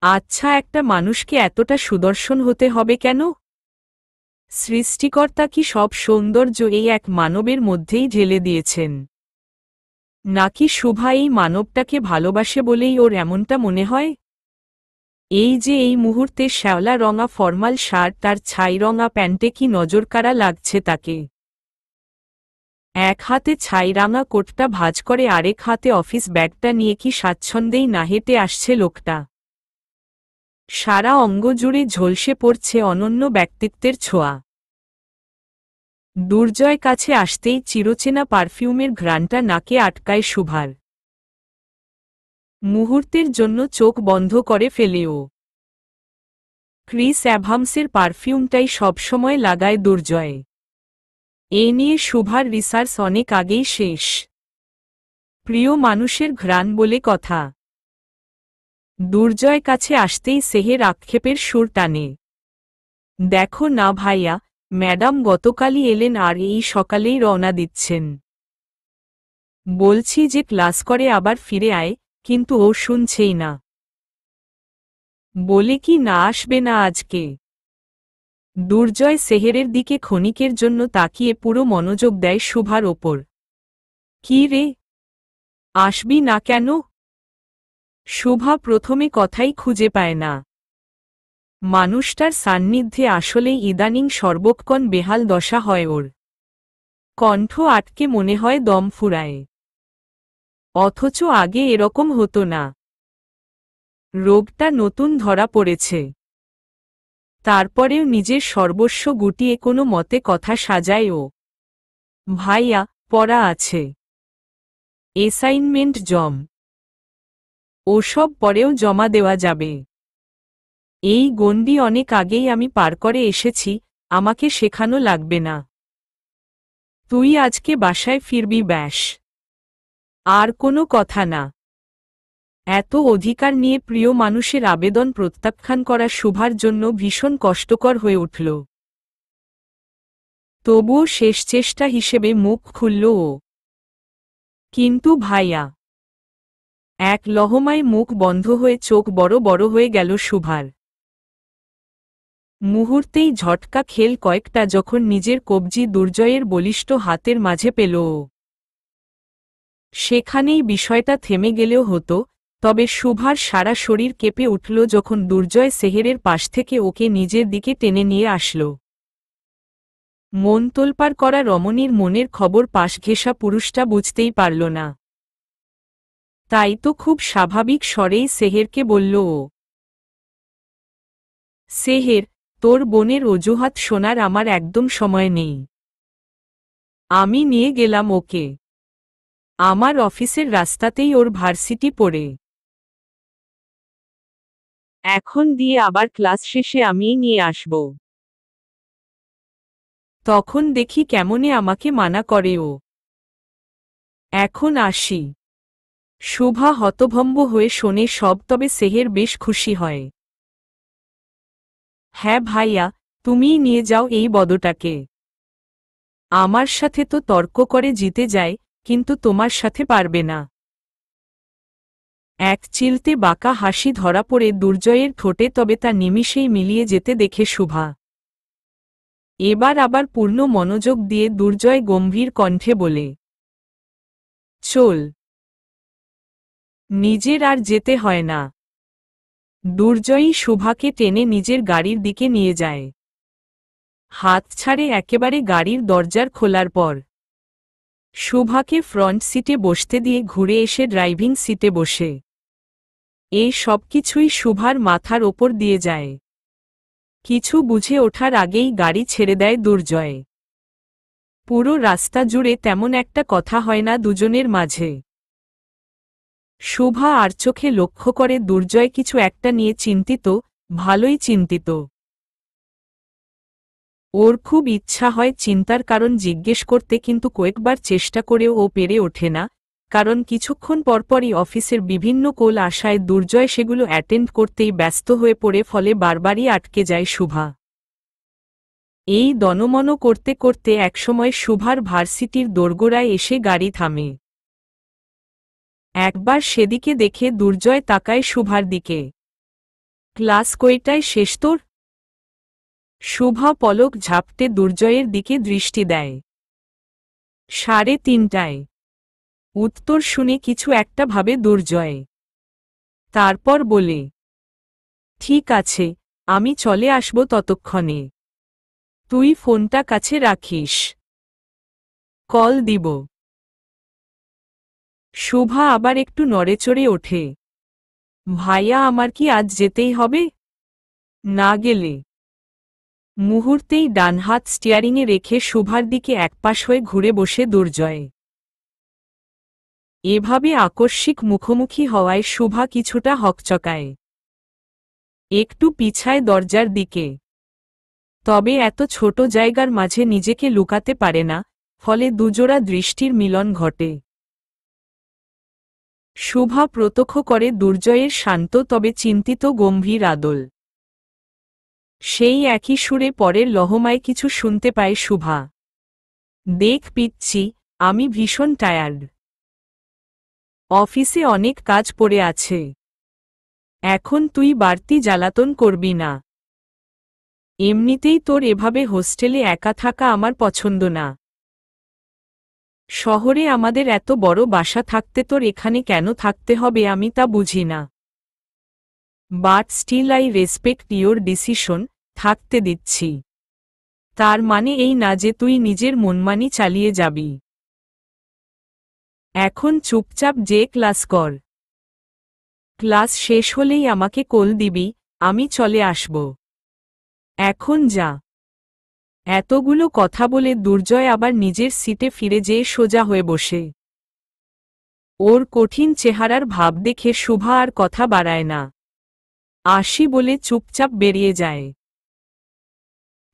আচ্ছা, একটা মানুষকে এতটা সুদর্শন হতে হবে কেন? সৃষ্টিকর্তা কি সব সৌন্দর্য এই এক মানবের মধ্যেই ঢেলে দিয়েছেন? নাকি শুভা এই মানবটাকে ভালোবাসে বলেই ওর এমনটা মনে হয়? এই যে এই মুহূর্তে শ্যাওলা রঙা ফরমাল শার্ট তার ছাই রঙা প্যান্টে কি নজরকাড়া লাগছে তাকে। এক হাতে ছাই রাঙা কোটটা ভাঁজ করে আরেক হাতে অফিস ব্যাগটা নিয়ে কি স্বাচ্ছন্দ্যেই না হেঁটে আসছে লোকটা। সারা অঙ্গ জুড়ে ঝলসে পড়ছে অনন্য ব্যক্তিত্বের ছোঁয়া। দুর্জয় কাছে আসতেই চিরচেনা পারফিউমের ঘ্রাণটা নাকে আটকায় শুভার। মুহূর্তের জন্য চোখ বন্ধ করে ফেলেও। ক্রিস অ্যাভামসের পারফিউমটাই সবসময় লাগায় দুর্জয়। এ নিয়ে শুভার রিসার্চ অনেক আগেই শেষ। প্রিয় মানুষের ঘ্রাণ বলে কথা। দুর্জয় কাছে আসতেই সেহের আক্ষেপের সুর টানে। দেখো না ভাইয়া, ম্যাডাম গতকালই এলেন আর এই সকালেই রওনা দিচ্ছেন। বলছি যে ক্লাস করে আবার ফিরে আয়, কিন্তু ও শুনছেই না। বলে কি না আসবে না আজকে? দুর্জয় সেহেরের দিকে ক্ষণিকের জন্য তাকিয়ে পুরো মনোযোগ দেয় শুভার ওপর। কি রে, আসবি না কেন? শুভা প্রথমে কথাই খুঁজে পায় না। মানুষটার সান্নিধ্যে আসলেই ইদানিং সর্বক্ষণ বেহাল দশা হয় ওর। কণ্ঠ আটকে মনে হয় দম ফুরায়। অথচ আগে এরকম হতো না। রোগটা নতুন ধরা পড়েছে। তারপরেও নিজের সর্বস্ব গুটিয়ে কোনো মতে কথা সাজায় ও। ভাইয়া, পড়া আছে। অ্যাসাইনমেন্ট ওসব পরেও জমা দেওয়া যাবে। এই গণ্ডি অনেক আগেই আমি পার করে এসেছি, আমাকে শেখানো লাগবে না। তুই আজকে বাসায় ফিরবি ব্যাস। আর কোনো কথা না। এত অধিকার নিয়ে প্রিয় মানুষের আবেদন প্রত্যাখ্যান করা শুভার জন্য ভীষণ কষ্টকর হয়ে উঠল। তবুও শেষ চেষ্টা হিসেবে মুখ খুলল ও। কিন্তু ভাইয়া। এক লহমায় মুখ বন্ধ হয়ে চোখ বড় বড় হয়ে গেল শুভার। মুহূর্তেই ঝটকা খেল কয়েকটা যখন নিজের কবজি দুর্জয়ের বলিষ্ঠ হাতের মাঝে পেল ও। সেখানেই বিষয়টা থেমে গেলেও হতো, তবে শুভার সারা শরীর কেঁপে উঠল যখন দুর্জয় সেহেরের পাশ থেকে ওকে নিজের দিকে টেনে নিয়ে আসল। মন তোলপাড় করা রমণীর মনের খবর পাশ ঘেঁষা পুরুষটা বুঝতেই পারল না। তাই তো খুব স্বাভাবিক স্বরেই সেহেরকে বলল ও। সেহের, তোর বোনের অজুহাত শোনার আমার একদম সময় নেই। আমি নিয়ে গেলাম ওকে। আমার অফিসের রাস্তাতেই ওর ভার্সিটি পড়ে। এখন দিয়ে আবার ক্লাস শেষে আমিই নিয়ে আসব। তখন দেখি কেমনে আমাকে মানা করে ও। এখন আসি। শুভা হতভম্ব হয়ে শোনে সব, তবে সেহের বেশ খুশি হয়। হ্যাঁ ভাইয়া, তুমিই নিয়ে যাও এই বদটাকে। আমার সাথে তো তর্ক করে জিতে যায়, কিন্তু তোমার সাথে পারবে না। এক চিলতে বাঁকা হাসি ধরা পড়ে দুর্জয়ের ঠোঁটে, তবে তা নিমিষেই মিলিয়ে যেতে দেখে শুভা। এবার আবার পূর্ণ মনোযোগ দিয়ে দুর্জয় গম্ভীর কণ্ঠে বলে, চল। নিজের আর যেতে হয় না। দুর্জয়ই শুভাকে টেনে নিজের গাড়ির দিকে নিয়ে যায়। হাত ছাড়ে একেবারে গাড়ির দরজার খোলার পর। শুভাকে ফ্রন্ট সিটে বসতে দিয়ে ঘুরে এসে ড্রাইভিং সিটে বসে। এই সব কিছুই শুভার মাথার ওপর দিয়ে যায়। কিছু বুঝে ওঠার আগেই গাড়ি ছেড়ে দেয় দুর্জয়। পুরো রাস্তা জুড়ে তেমন একটা কথা হয় না দুজনের মাঝে। শুভা আর চোখে লক্ষ্য করে দুর্জয় কিছু একটা নিয়ে চিন্তিত, ভালোই চিন্তিত। ওর খুব ইচ্ছা হয় চিন্তার কারণ জিজ্ঞেস করতে, কিন্তু কয়েকবার চেষ্টা করেও ও পেরে ওঠে না, কারণ কিছুক্ষণ পরপরই অফিসের বিভিন্ন কল আসায় দুর্জয় সেগুলো অ্যাটেন্ড করতেই ব্যস্ত হয়ে পড়ে, ফলে বারবারই আটকে যায় শুভা। এই দনমন করতে করতে একসময় শুভার ভার্সিটির দোরগোড়ায় এসে গাড়ি থামে। একবার সেদিকে দেখে দুর্জয় তাকায় শুভার দিকে। ক্লাস কয়টায় শেষ তোর? শুভা পলক ঝাপটে দুর্জয়ের দিকে দৃষ্টি দেয়। 3:30। উত্তর শুনে কিছু একটা ভাবে দুর্জয়। তারপর বলে, ঠিক আছে, আমি চলে আসব ততক্ষণে। তুই ফোনটা কাছে রাখিস, কল দিব। শুভা আবার একটু নড়েচড়ে ওঠে। ভাইয়া, আমার কি আজ যেতেই হবে? না গেলে? মুহূর্তেই ডান হাত স্টিয়ারিংয়ে রেখে শুভার দিকে একপাশ হয়ে ঘুরে বসে দুর্জয়। এভাবে আকস্মিক মুখোমুখি হওয়ায় শুভা কিছুটা হকচকায়। একটু পিছায় দরজার দিকে। তবে এত ছোট জায়গার মাঝে নিজেকে লুকাতে পারে না, ফলে দুজোড়া দৃষ্টির মিলন ঘটে। শুভা প্রত্যক্ষ করে দুর্জয়ের শান্ত তবে চিন্তিত গম্ভীর আদল। সেই একই সুরে পরের লহমায় কিছু শুনতে পায় শুভা। দেখ পিচ্ছি, আমি ভীষণ টায়ার্ড। অফিসে অনেক কাজ পড়ে আছে। এখন তুই বাড়তি জ্বালাতন করবি না। এমনিতেই তোর এভাবে হোস্টেলে একা থাকা আমার পছন্দ না। শহরে আমাদের এত বড় বাসা থাকতে তোর এখানে কেন থাকতে হবে আমি তা বুঝি না। But still I respect your decision, থাকতে দিচ্ছি। তার মানে এই না যে তুই নিজের মনমানি চালিয়ে যাবি। এখন চুপচাপ যে ক্লাস কর। ক্লাস শেষ হলেই আমাকে কল দিবি, আমি চলে আসব। এখন যা। এতগুলো কথা বলে দুর্জয় আবার নিজের সিটে ফিরে যেয়ে সোজা হয়ে বসে। ওর কঠিন চেহারার ভাব দেখে শুভা আর কথা বাড়ায় না। আসি বলে চুপচাপ বেরিয়ে যায়।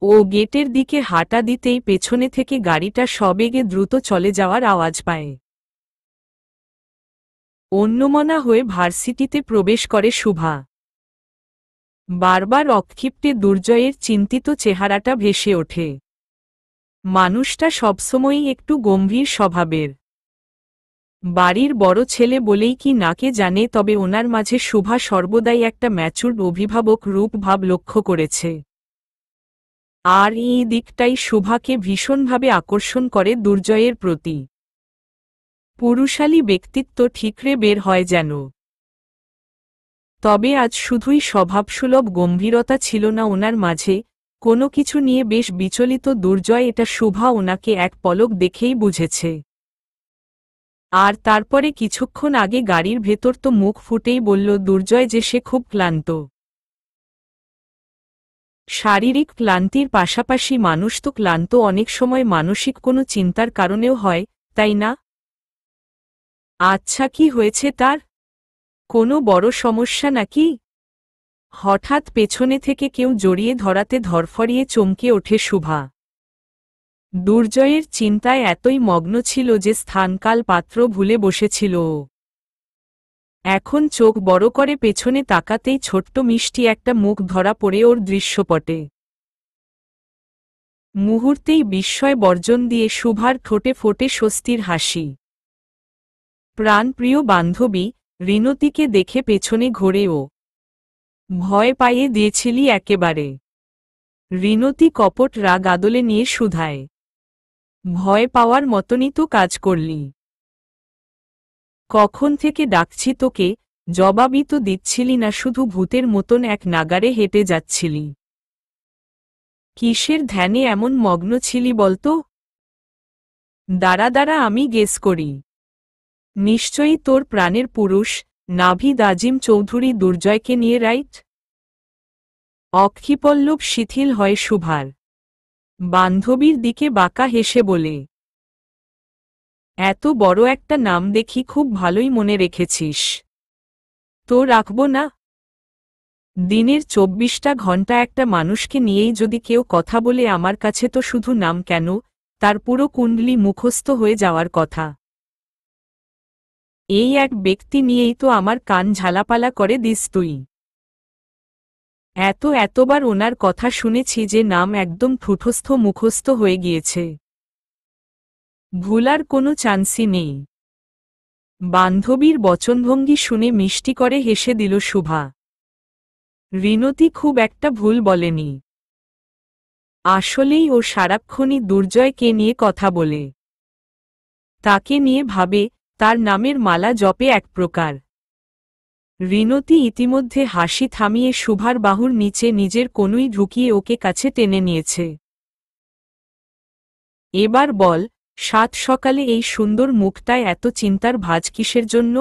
ও গেটের দিকে হাঁটা দিতেই পেছনে থেকে গাড়িটা সবেগে দ্রুত চলে যাওয়ার আওয়াজ পায়। অন্যমনা হয়ে ভার্সিটিতে প্রবেশ করে শুভা। বারবার অক্ষিপ্তে দুর্জয়ের চিন্তিত চেহারাটা ভেসে ওঠে। মানুষটা সবসময়ই একটু গম্ভীর স্বভাবের। বাড়ির বড় ছেলে বলেই কি নাকে জানে, তবে ওনার মাঝে শুভা সর্বদাই একটা ম্যাচুরড অভিভাবক রূপ ভাব লক্ষ্য করেছে। আর এই দিকটাই শুভাকে ভীষণভাবে আকর্ষণ করে দুর্জয়ের প্রতি। পুরুষালী ব্যক্তিত্ব ঠিকরে বের হয় যেন। তবে আজ শুধুই স্বভাবসুলভ গম্ভীরতা ছিল না ওনার মাঝে, কোনো কিছু নিয়ে বেশ বিচলিত দুর্জয়, এটা শুভা ওনাকে এক পলক দেখেই বুঝেছে। আর তারপরে কিছুক্ষণ আগে গাড়ির ভেতর তো মুখ ফুটেই বলল দুর্জয় যে সে খুব ক্লান্ত। শারীরিক ক্লান্তির পাশাপাশি মানুষ তো ক্লান্ত অনেক সময় মানসিক কোনো চিন্তার কারণেও হয়, তাই না? আচ্ছা, কি হয়েছে তার? কোনো বড় সমস্যা নাকি? হঠাৎ পেছনে থেকে কেউ জড়িয়ে ধরাতে ধরফরিয়ে চমকে ওঠে শুভা। দুর্জয়ের চিন্তায় এতই মগ্ন ছিল যে স্থানকাল পাত্র ভুলে বসেছিল ও। এখন চোখ বড় করে পেছনে তাকাতেই ছোট্ট মিষ্টি একটা মুখ ধরা পড়ে ওর দৃশ্যপটে। মুহূর্তেই বিস্ময় বর্জন দিয়ে শুভার ঠোঁটে ফোটে স্বস্তির হাসি। প্রাণপ্রিয় বান্ধবী রিনতিকে দেখে পেছনে ঘোরে ও। ভয় পাইয়ে দিয়েছিলি একেবারে। রিনতি কপট রাগ আদলে নিয়ে শুধায়। ভয় পাওয়ার মতনই তো কাজ করলি। কখন থেকে ডাকছি তোকে, জবাবই তো দিচ্ছিলি না, শুধু ভূতের মতন এক নাগারে হেঁটে যাচ্ছিলি। কিসের ধ্যানে এমন মগ্ন ছিলি বলতো? দাঁড়া দাঁড়া, আমি গেস করি। নিশ্চয়ই তোর প্রাণের পুরুষ নাভিদ আজিম চৌধুরী দুর্জয়কে নিয়ে, রাইট? অক্ষিপল্লব শিথিল হয় শুভার। বান্ধবীর দিকে বাঁকা হেসে বলে, এত বড় একটা নাম দেখি খুব ভালোই মনে রেখেছিস। তো রাখব না? দিনের 24টা ঘন্টা একটা মানুষকে নিয়েই যদি কেউ কথা বলে, আমার কাছে তো শুধু নাম কেন, তার পুরো কুণ্ডলী মুখস্থ হয়ে যাওয়ার কথা। এই এক ব্যক্তি নিয়েই তো আমার কান ঝালাপালা করে দিস তুই। এতবার ওনার কথা শুনেছি যে নাম একদম ঠুঠস্থ মুখস্থ হয়ে গিয়েছে, ভুলার কোনো চান্সই নেই। বান্ধবীর বচনভঙ্গি শুনে মিষ্টি করে হেসে দিল শুভা। রিনতি খুব একটা ভুল বলেনি। আসলেই ও সারাক্ষণই দুর্জয়কে নিয়ে কথা বলে, তাকে নিয়ে ভাবে, তার নামের মালা জপে এক প্রকার। রিনতি ইতিমধ্যে হাসি থামিয়ে শুভার বাহুর নিচে নিজের কনুই ঢুকিয়ে ওকে কাছে টেনে নিয়েছে। এবার বল, সাত সকালে এই সুন্দর মুখটায় এত চিন্তার ভাঁজ কিসের জন্য?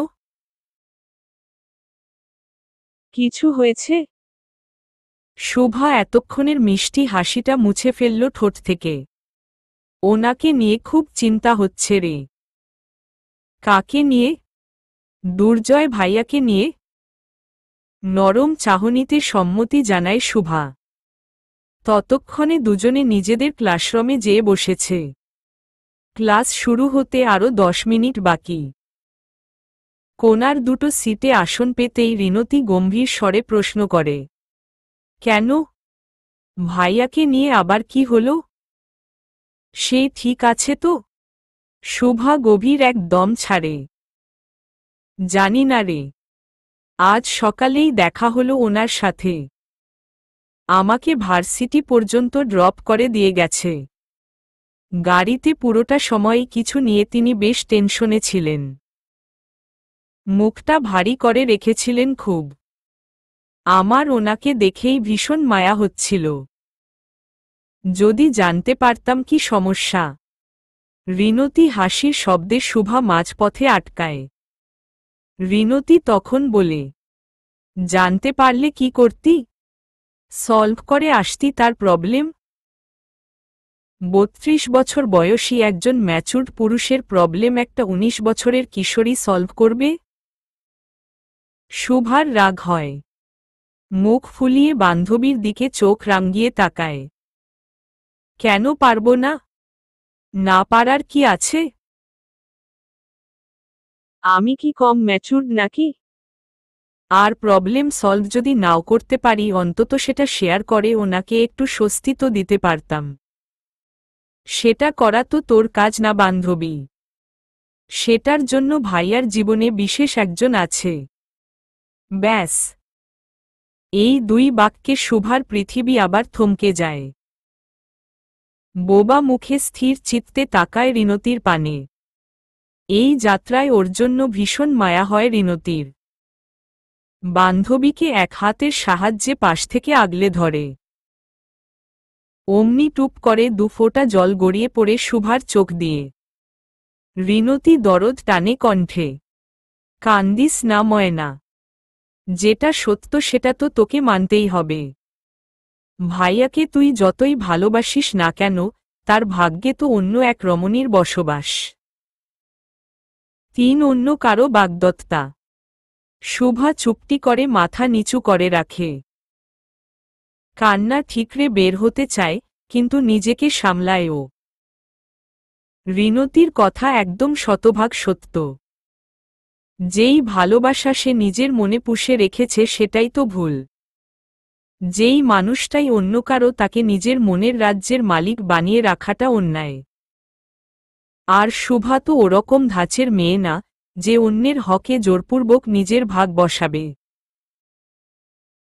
কিছু হয়েছে? শুভা এতক্ষণের মিষ্টি হাসিটা মুছে ফেলল ঠোঁট থেকে। ওনাকে নিয়ে খুব চিন্তা হচ্ছে রে। কাকে নিয়ে? দুর্জয় ভাইয়াকে নিয়ে। নরম চাহনিতে সম্মতি জানায় শুভা। ততক্ষণে দুজনে নিজেদের ক্লাসরুমে যেয়ে বসেছে। ক্লাস শুরু হতে আরও 10 মিনিট বাকি। কোনার দুটো সিটে আসন পেতেই রিনতি গম্ভীর স্বরে প্রশ্ন করে, কেন? ভাইয়াকে নিয়ে আবার কি হলো? সে ঠিক আছে তো? শুভা গভীর এক দম ছাড়ে। জানি না রে, আজ সকালেই দেখা হলো ওনার সাথে। আমাকে ভার্সিটি পর্যন্ত ড্রপ করে দিয়ে গেছে। গাড়িতে পুরোটা সময়ই কিছু নিয়ে তিনি বেশ টেনশনে ছিলেন। মুখটা ভারী করে রেখেছিলেন খুব। আমার ওনাকে দেখেই ভীষণ মায়া হচ্ছিল। যদি জানতে পারতাম কি সমস্যা। রিনতি হাসির শব্দে শুভা মাঝপথে আটকায়। রিনতি তখন বলে, জানতে পারলে কি করতি? সলভ করে আসতি তার প্রবলেম। 32 বছর বয়সী একজন ম্যাচুরড পুরুষের প্রবলেম একটা 19 বছরের কিশোরী সলভ করবে? শুভার রাগ হয়। মুখ ফুলিয়ে বান্ধবীর দিকে চোখ রাঙিয়ে তাকায়। কেন পারব না? না পারার কি আছে? আমি কি কম ম্যাচুরড নাকি? আর প্রবলেম সলভ যদি নাও করতে পারি, অন্তত সেটা শেয়ার করে ওনাকে একটু স্বস্তি তো দিতে পারতাম। সেটা করা তো তোর কাজ না বান্ধবী। সেটার জন্য ভাইয়ার জীবনে বিশেষ একজন আছে। ব্যাস। এই দুই বাক্যে শুভার পৃথিবী আবার থমকে যায়। বোবা মুখে স্থির চিত্তে তাকায় রিনতির পানে। এই যাত্রায় ওর জন্য ভীষণ মায়া হয় রিনতির। বান্ধবীকে এক হাতের সাহায্যে পাশ থেকে আগলে ধরে। অমনি টুপ করে 2 ফোঁটা জল গড়িয়ে পড়ে শুভার চোখ দিয়ে। রিনতি দরদ টানে কণ্ঠে, কান্দিস না ময়না। যেটা সত্য সেটা তো তোকে মানতেই হবে। ভাইয়াকে তুই যতই ভালোবাসিস না কেন, তার ভাগ্যে তো অন্য এক রমণীর বসবাস। 3 অন্য কারো বাগদত্তা। শুভা চুপটি করে মাথা নিচু করে রাখে। কান্না ঠিকরে বের হতে চায়, কিন্তু নিজেকে সামলায় ও। রিনতির কথা একদম শতভাগ সত্য। যেই ভালোবাসা সে নিজের মনে পুষে রেখেছে সেটাই তো ভুল। যেই মানুষটাই অন্য কারো তাকে নিজের মনের রাজ্যের মালিক বানিয়ে রাখাটা অন্যায়। আর শুভা তো ওরকম ধাঁচের মেয়ে না, যে অন্যের হকে জোরপূর্বক নিজের ভাগ বসাবে।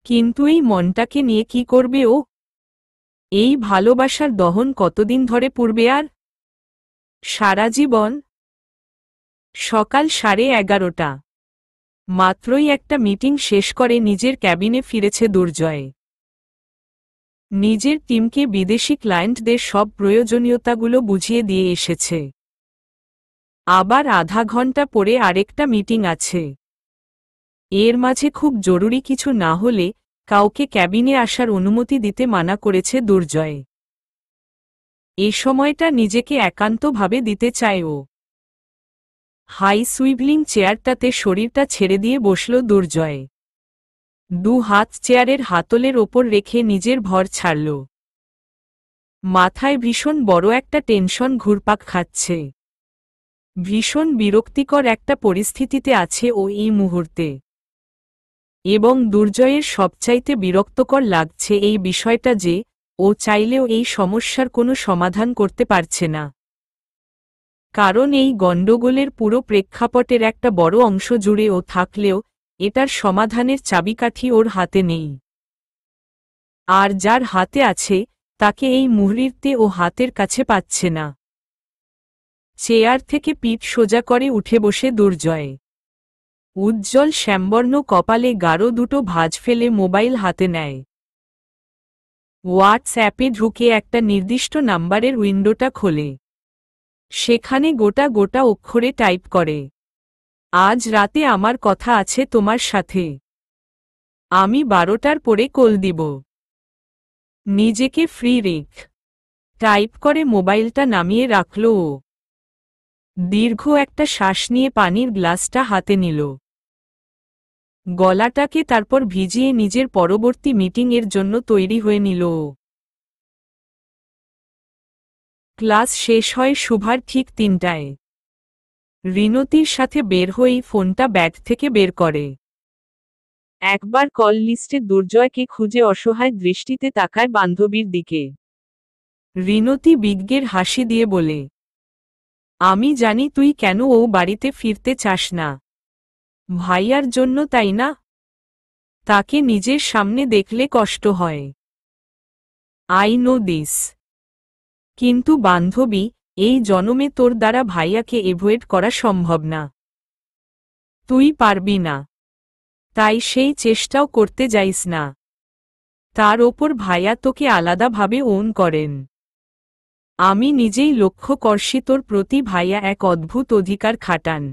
কিন্তু এই মনটাকে নিয়ে কি করবে ও? এই ভালোবাসার দহন কতদিন ধরে পূর্বে আর? সারা জীবন? সকাল 11:30। মাত্রই একটা মিটিং শেষ করে নিজের ক্যাবিনে ফিরেছে দুর্জয়। নিজের টিমকে বিদেশি ক্লায়েন্টদের সব প্রয়োজনীয়তাগুলো বুঝিয়ে দিয়ে এসেছে। আবার আধা ঘন্টা পরে আরেকটা মিটিং আছে। এর মাঝে খুব জরুরি কিছু না হলে কাউকে ক্যাবিনে আসার অনুমতি দিতে মানা করেছে দুর্জয়। এ সময়টা নিজেকে একান্তভাবে দিতে চায় ও। হাই সুইভলিং চেয়ারটাতে শরীরটা ছেড়ে দিয়ে বসল দুর্জয়। দু হাত চেয়ারের হাতলের ওপর রেখে নিজের ভর ছাড়ল। মাথায় ভীষণ বড় একটা টেনশন ঘুরপাক খাচ্ছে। ভীষণ বিরক্তিকর একটা পরিস্থিতিতে আছে ও এই মুহূর্তে। এবং দুর্জয়ের সবচাইতে বিরক্তকর লাগছে এই বিষয়টা যে ও চাইলেও এই সমস্যার কোনো সমাধান করতে পারছে না। কারণ এই গণ্ডগোলের পুরো প্রেক্ষাপটের একটা বড় অংশ জুড়ে ও থাকলেও এটার সমাধানের চাবিকাঠি ওর হাতে নেই। আর যার হাতে আছে তাকে এই মুহূর্তে ও হাতের কাছে পাচ্ছে না। চেয়ার থেকে পিঠ সোজা করে উঠে বসে দুর্জয়। উজ্জ্বল শ্যামবর্ণ কপালে গাঢ় দুটো ভাঁজ ফেলে মোবাইল হাতে নেয়। হোয়াটসঅ্যাপে ঢুকে একটা নির্দিষ্ট নাম্বারের উইন্ডোটা খোলে। সেখানে গোটা গোটা অক্ষরে টাইপ করে, আজ রাতে আমার কথা আছে তোমার সাথে। আমি 12টার পরে কল দিব। নিজেকে ফ্রি রেখ। টাইপ করে মোবাইলটা নামিয়ে রাখল ও। দীর্ঘ একটা শ্বাস নিয়ে পানির গ্লাসটা হাতে নিল। গলাটাকে তারপর ভিজিয়ে নিজের পরবর্তী মিটিংয়ের জন্য তৈরি হয়ে নিল ও। ক্লাস শেষ হয় শুভার ঠিক 3টায়। রিনতির সাথে বের হয়েই ফোনটা ব্যাগ থেকে বের করে। একবার কল লিস্টে দুর্জয়কে খুঁজে অসহায় দৃষ্টিতে তাকায় বান্ধবীর দিকে। রিনতি বিজ্ঞের হাসি দিয়ে বলে, আমি জানি তুই কেন ও বাড়িতে ফিরতে চাস না। ভাইয়ার জন্য তাই না? তাকে নিজের সামনে দেখলে কষ্ট হয়। I know this. কিন্তু বান্ধবী, এই জনমে তোর দ্বারা ভাইয়াকে এভয়েড করা সম্ভব না। তুই পারবি না। তাই সেই চেষ্টাও করতে যাইস না। তার ওপর ভাইয়া তোকে আলাদাভাবে ওন করেন। আমি নিজেই লক্ষ্য করছি তোর প্রতি ভাইয়া এক অদ্ভুত অধিকার খাটান।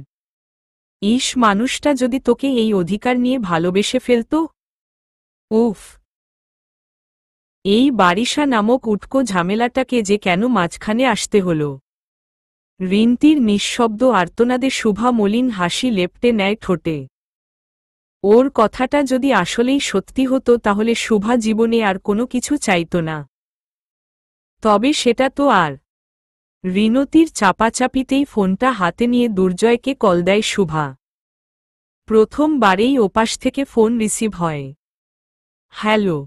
মানুষটা যদি তোকে এই অধিকার নিয়ে ভালোবেসে ফেলত। উফ, এই বারিশা নামক উটকো ঝামেলাটাকে যে কেন মাঝখানে আসতে হল। রিন্তির নিঃশব্দ আর্তনাদে শুভা মলিন হাসি লেপ্টে নেয় ঠোঁটে। ওর কথাটা যদি আসলেই সত্যি হতো তাহলে শুভা জীবনে আর কোনো কিছু চাইত না। তবে সেটা তো আর। রিনতির চাপাচাপিতেই ফোনটা হাতে নিয়ে দুর্জয়কে কল দেয় শুভা। প্রথমবারেই ওপাশ থেকে ফোন রিসিভ হয়। হ্যালো।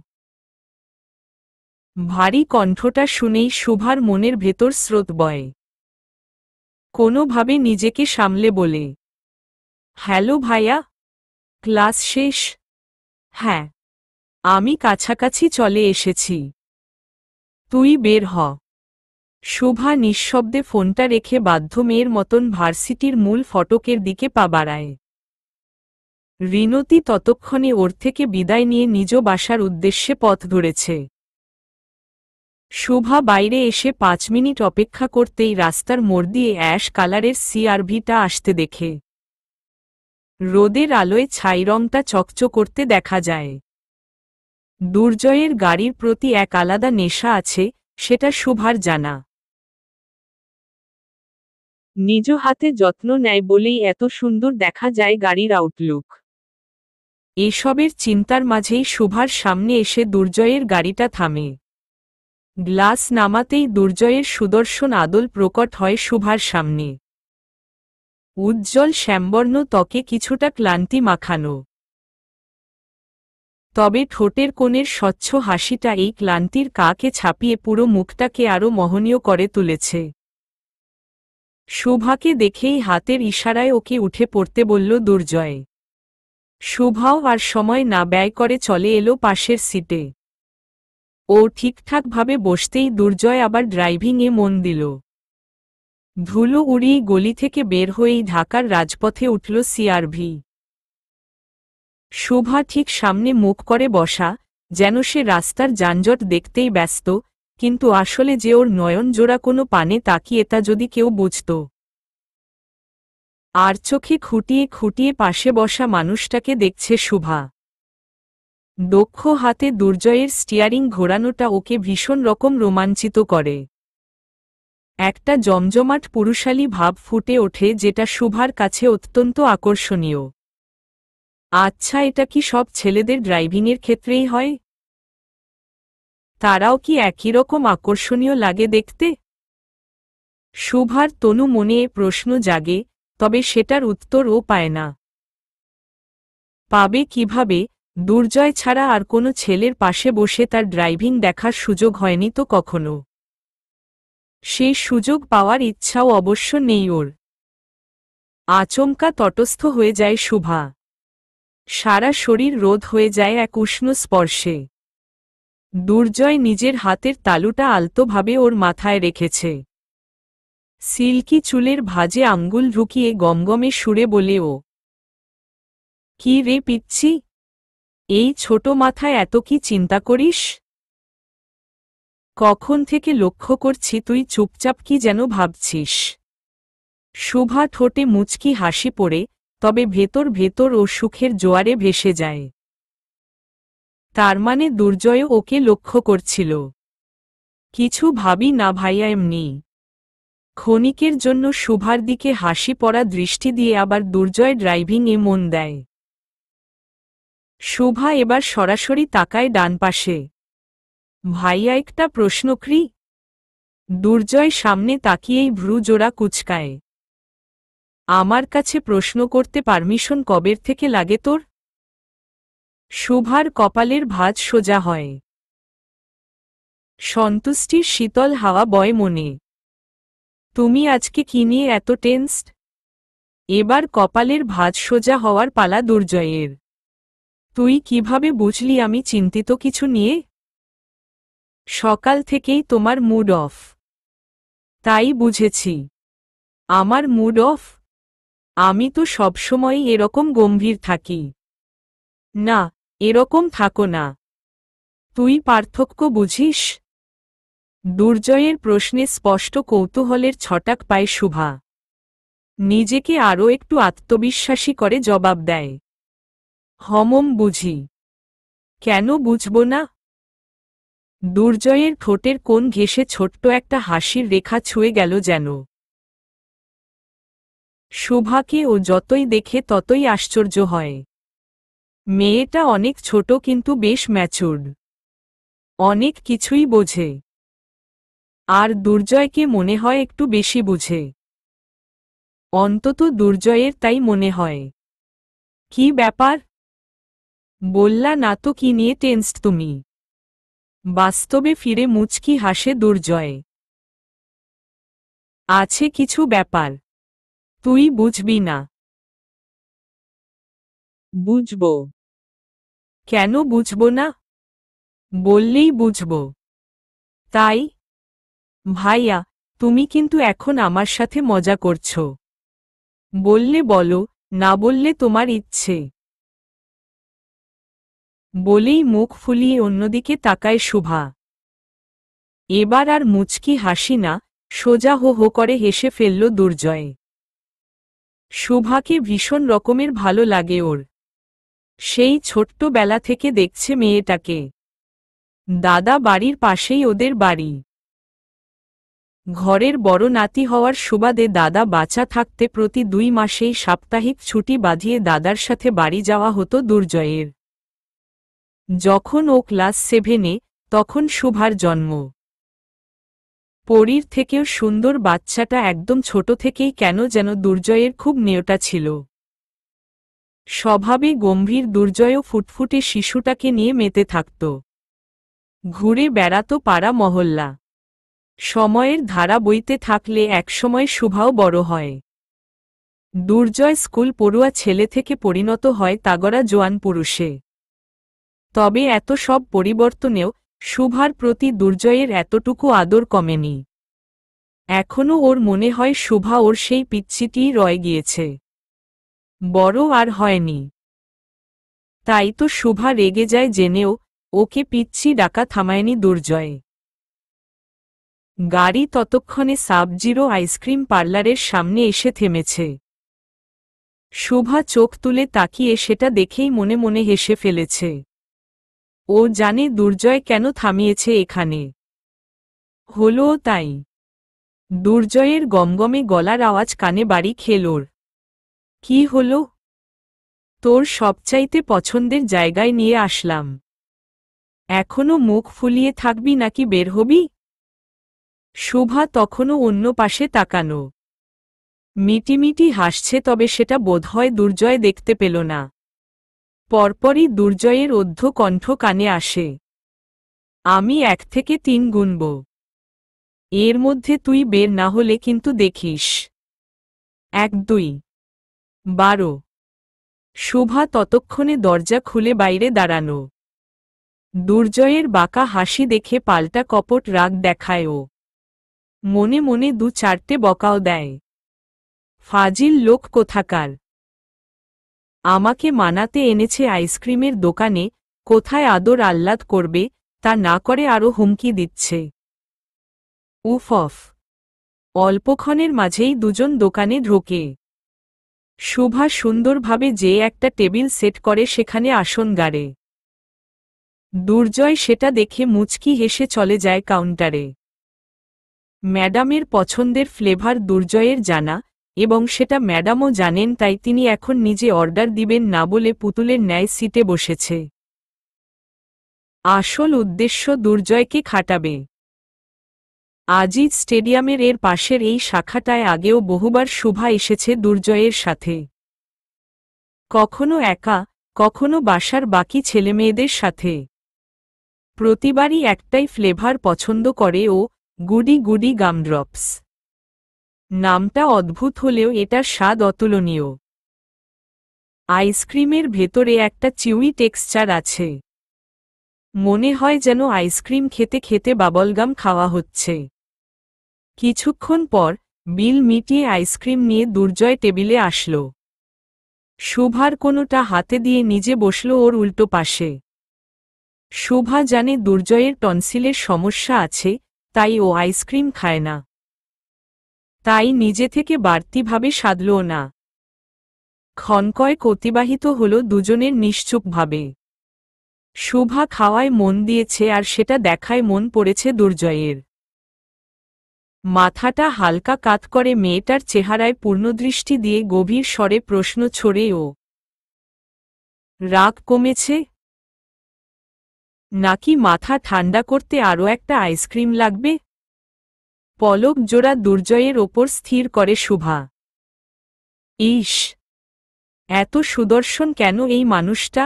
ভারী কণ্ঠটা শুনেই শুভার মনের ভেতর স্রোত বয়। কোনোভাবে নিজেকে সামলে বলে, হ্যালো ভাইয়া, ক্লাস শেষ? হ্যাঁ, আমি কাছাকাছি চলে এসেছি। তুই বের হ। শুভা নিঃশব্দে ফোনটা রেখে বাধ্য মেয়ের মতন ভার্সিটির মূল ফটকের দিকে পা বাড়ায়। রিনতি ততক্ষণে ওর থেকে বিদায় নিয়ে নিজ বাসার উদ্দেশ্যে পথ ধরেছে। শুভা বাইরে এসে 5 মিনিট অপেক্ষা করতেই রাস্তার মোড় দিয়ে অ্যাশ কালারের সিআরভিটা আসতে দেখে। রোদের আলোয় ছাই রংটা চকচক করতে দেখা যায়। দুর্জয়ের গাড়ির প্রতি এক আলাদা নেশা আছে, সেটা শুভার জানা। নিজ হাতে যত্ন নেয় বলেই এত সুন্দর দেখা যায় গাড়ির আউটলুক। এসবের চিন্তার মাঝেই শুভার সামনে এসে দুর্জয়ের গাড়িটা থামে। গ্লাস নামাতেই দুর্জয়ের সুদর্শন আদল প্রকট হয় শুভার সামনে। উজ্জ্বল শ্যামবর্ণ ত্বকে কিছুটা ক্লান্তি মাখানো। তবে ঠোঁটের কোণের স্বচ্ছ হাসিটা এই ক্লান্তির কাকে ছাপিয়ে পুরো মুখটাকে আরও মোহনীয় করে তুলেছে। শুভাকে দেখেই হাতের ইশারায় ওকে উঠে পড়তে বলল দুর্জয়। শুভাও আর সময় না ব্যয় করে চলে এলো পাশের সিটে। ও ঠিকঠাকভাবে বসতেই দুর্জয় আবার ড্রাইভিংয়ে মন দিল। ধুলো উড়িয়ে গলি থেকে বের হয়েই ঢাকার রাজপথে উঠল সিআরভি। শুভা ঠিক সামনে মুখ করে বসা, যেন সে রাস্তার যানজট দেখতেই ব্যস্ত, কিন্তু আসলে যে ওর নয়ন জোড়া কোনো পানে তাকিয়ে তা যদি কেউ বুঝত। আর চোখে খুঁটিয়ে খুঁটিয়ে পাশে বসা মানুষটাকে দেখছে শুভা। দক্ষ হাতে দুর্জয়ের স্টিয়ারিং ঘোরানোটা ওকে ভীষণ রকম রোমাঞ্চিত করে। একটা জমজমাট পুরুষালী ভাব ফুটে ওঠে যেটা শুভার কাছে অত্যন্ত আকর্ষণীয়। আচ্ছা, এটা কি সব ছেলেদের ড্রাইভিংয়ের ক্ষেত্রেই হয়? তারাও কি একই রকম আকর্ষণীয় লাগে দেখতে? শুভার তনু মনে এ প্রশ্ন জাগে, তবে সেটার উত্তর ও পায় না। পাবে কিভাবে? দুর্জয় ছাড়া আর কোনো ছেলের পাশে বসে তার ড্রাইভিং দেখার সুযোগ হয়নি তো কখনো। সেই সুযোগ পাওয়ার ইচ্ছাও অবশ্য নেই ওর। আচমকা তটস্থ হয়ে যায় শুভা। সারা শরীর রোদ হয়ে যায় এক উষ্ণ স্পর্শে। দুর্জয় নিজের হাতের তালুটা আলতোভাবে ওর মাথায় রেখেছে। সিল্কি চুলের ভাঁজে আঙ্গুল ঢুকিয়ে গমগমে সুরে বলে ও, কি রে পিচ্ছি, এই ছোট মাথায় এত কি চিন্তা করিস? কখন থেকে লক্ষ্য করছি তুই চুপচাপ কি যেন ভাবছিস। শুভা ঠোঁটে মুচকি হাসি পড়ে, তবে ভেতর ভেতর ও সুখের জোয়ারে ভেসে যায়। তার মানে দুর্জয় ওকে লক্ষ্য করছিল। কিছু ভাবি না ভাইয়া, এমনি। ক্ষণিকের জন্য শুভার দিকে হাসি পড়া দৃষ্টি দিয়ে আবার দুর্জয় ড্রাইভিংয়ে মন দেয়। শুভা এবার সরাসরি তাকায় ডান পাশে। ভাইয়া একটা প্রশ্ন করি? দুর্জয় সামনে তাকিয়েই ভ্রু জোড়া কুচকায়। আমার কাছে প্রশ্ন করতে পারমিশন কবের থেকে লাগে তোর? শুভার কপালের ভাঁজ সোজা হয়। সন্তুষ্টির শীতল হাওয়া বয় মনে। তুমি আজকে কি নিয়ে এত টেনসড? এবার কপালের ভাঁজ সোজা হওয়ার পালা দুর্জয়ের। তুই কিভাবে বুঝলি আমি চিন্তিত কিছু নিয়ে? সকাল থেকেই তোমার মুড অফ। তাই বুঝেছি। আমার মুড অফ? আমি তো সবসময়ই এরকম গম্ভীর থাকি। না, এরকম থাকো না। তুই পার্থক্য বুঝিস? দুর্জয়ের প্রশ্নে স্পষ্ট কৌতূহলের ছটাক পায় শুভা। নিজেকে আরও একটু আত্মবিশ্বাসী করে জবাব দেয়। হমম, বুঝি। কেন বুঝব না? দুর্জয়ের ঠোঁটের কোণ ঘেঁষে ছোট্ট একটা হাসির রেখা ছুঁয়ে গেল যেন। শুভাকে ও যতই দেখে ততই আশ্চর্য হয়। মেয়েটা অনেক ছোট কিন্তু বেশ ম্যাচুরড। অনেক কিছুই বোঝে। আর দুর্জয়কে মনে হয় একটু বেশি বুঝে। অন্তত দুর্জয়ের তাই মনে হয়। কি ব্যাপার? বললা না তো কি নিয়ে টেনসড তুমি? বাস্তবে ফিরে মুচকি হাসে দুর্জয়। আছে কিছু ব্যাপার। তুই বুঝবি না। বুঝব। কেন বুঝব না? বললেই বুঝব। তাই? ভাইয়া, তুমি কিন্তু এখন আমার সাথে মজা করছ। বললে বলো, না বললে তোমার ইচ্ছে। বলেই মুখ ফুলিয়ে অন্যদিকে তাকায় শুভা। এবার আর মুচকি হাসি না, সোজা হো হো করে হেসে ফেলল দুর্জয়। শুভাকে ভীষণ রকমের ভালো লাগে ওর। সেই ছোট্টবেলা থেকে দেখছে মেয়েটাকে। দাদা বাড়ির পাশেই ওদের বাড়ি। ঘরের বড় নাতি হওয়ার সুবাদে দাদা বাঁচা থাকতে প্রতি 2 মাসেই সাপ্তাহিক ছুটি বাঁধিয়ে দাদার সাথে বাড়ি যাওয়া হতো দুর্জয়ের। যখন ও ক্লাস 7-এ, তখন শুভার জন্ম। পরীর থেকেও সুন্দর বাচ্চাটা একদম ছোট থেকেই কেন যেন দুর্জয়ের খুব নেওটা ছিল। স্বভাবে গম্ভীর দুর্জয়ও ফুটফুটে শিশুটাকে নিয়ে মেতে থাকত। ঘুরে বেড়াতো পাড়া মহল্লা। সময়ের ধারা বইতে থাকলে একসময় শুভাও বড় হয়। দুর্জয় স্কুল পড়ুয়া ছেলে থেকে পরিণত হয় তাগড়া জোয়ান পুরুষে। তবে এত সব পরিবর্তনেও শুভার প্রতি দুর্জয়ের এতটুকু আদর কমেনি। এখনও ওর মনে হয় শুভা ওর সেই পিচ্ছিটিই রয়ে গিয়েছে। বড় আর হয়নি। তাই তো শুভা রেগে যায় জেনেও ওকে পিচ্ছি ডাকা থামায়নি দুর্জয়। গাড়ি ততক্ষণে সাব-জিরো আইসক্রিম পার্লারের সামনে এসে থেমেছে। শুভা চোখ তুলে তাকিয়ে সেটা দেখেই মনে মনে হেসে ফেলেছে। ও জানে দুর্জয় কেন থামিয়েছে এখানে। হলোও তাই। দুর্জয়ের গমগমে গলার আওয়াজ কানে বাড়ি খেল ওর। কি হলো? তোর সবচাইতে পছন্দের জায়গায় নিয়ে আসলাম। এখনো মুখ ফুলিয়ে থাকবি নাকি বের হবি? শুভা তখনও অন্য পাশে তাকানো। মিটিমিটি হাসছে, তবে সেটা বোধহয় দুর্জয় দেখতে পেল না। পরপরই দুর্জয়ের অধ্য কণ্ঠ কানে আসে। আমি 1 থেকে 3 গুনব। এর মধ্যে তুই বের না হলে কিন্তু দেখিস। 1, 2, 12। শুভা ততক্ষণে দরজা খুলে বাইরে দাঁড়ানো। দুর্জয়ের বাঁকা হাসি দেখে পাল্টা কপট রাগ দেখায় ও। মনে মনে 2-4টে বকাও দেয়। ফাজিল লোক কোথাকার। আমাকে মানাতে এনেছে আইসক্রিমের দোকানে, কোথায় আদর আহ্লাদ করবে তা না করে আরও হুমকি দিচ্ছে। উফ অফ। অল্পক্ষণের মাঝেই দুজন দোকানে ঢোকে। শুভা সুন্দরভাবে যে একটা টেবিল সেট করে সেখানে আসন গাড়ে। দুর্জয় সেটা দেখে মুচকি হেসে চলে যায় কাউন্টারে। ম্যাডামের পছন্দের ফ্লেভার দুর্জয়ের জানা, এবং সেটা ম্যাডামও জানেন, তাই তিনি এখন নিজে অর্ডার দিবেন না বলে পুতুলের ন্যায় সিটে বসেছে। আসল উদ্দেশ্য দুর্জয়কে খাটাবে। আজিজ স্টেডিয়ামের এর পাশের এই শাখাটায় আগেও বহুবার শুভা এসেছে দুর্জয়ের সাথে। কখনো একা, কখনো বাসার বাকি ছেলেমেয়েদের সাথে। প্রতিবারই একটাই ফ্লেভার পছন্দ করে ও, গুডি গুডি গামড্রপস। নামটা অদ্ভুত হলেও এটার স্বাদ অতুলনীয়। আইসক্রিমের ভেতরে একটা চিউই টেক্সচার আছে। মনে হয় যেন আইসক্রিম খেতে খেতে বাবলগাম খাওয়া হচ্ছে। কিছুক্ষণ পর বিল মিটিয়ে আইসক্রিম নিয়ে দুর্জয় টেবিলে আসল। শুভার কোনোটা হাতে দিয়ে নিজে বসল ওর উল্টো পাশে। শুভা জানে দুর্জয়ের টনসিলের সমস্যা আছে, তাই ও আইসক্রিম খায় না। তাই নিজে থেকে বাড়তিভাবে সাধলও না। ক্ষণকয়েক অতিবাহিত হল দুজনের নিশ্চুপভাবে। শুভা খাওয়ায় মন দিয়েছে আর সেটা দেখায় মন পড়েছে দুর্জয়ের। মাথাটা হালকা কাত করে মেয়েটার চেহারায় পূর্ণদৃষ্টি দিয়ে গভীর স্বরে প্রশ্ন ছড়ে ও। রাগ কমেছে? নাকি মাথা ঠান্ডা করতে আরও একটা আইসক্রিম লাগবে? পলক জোড়া দুর্জয়ের ওপর স্থির করে শুভা। ইস, এত সুদর্শন কেন এই মানুষটা?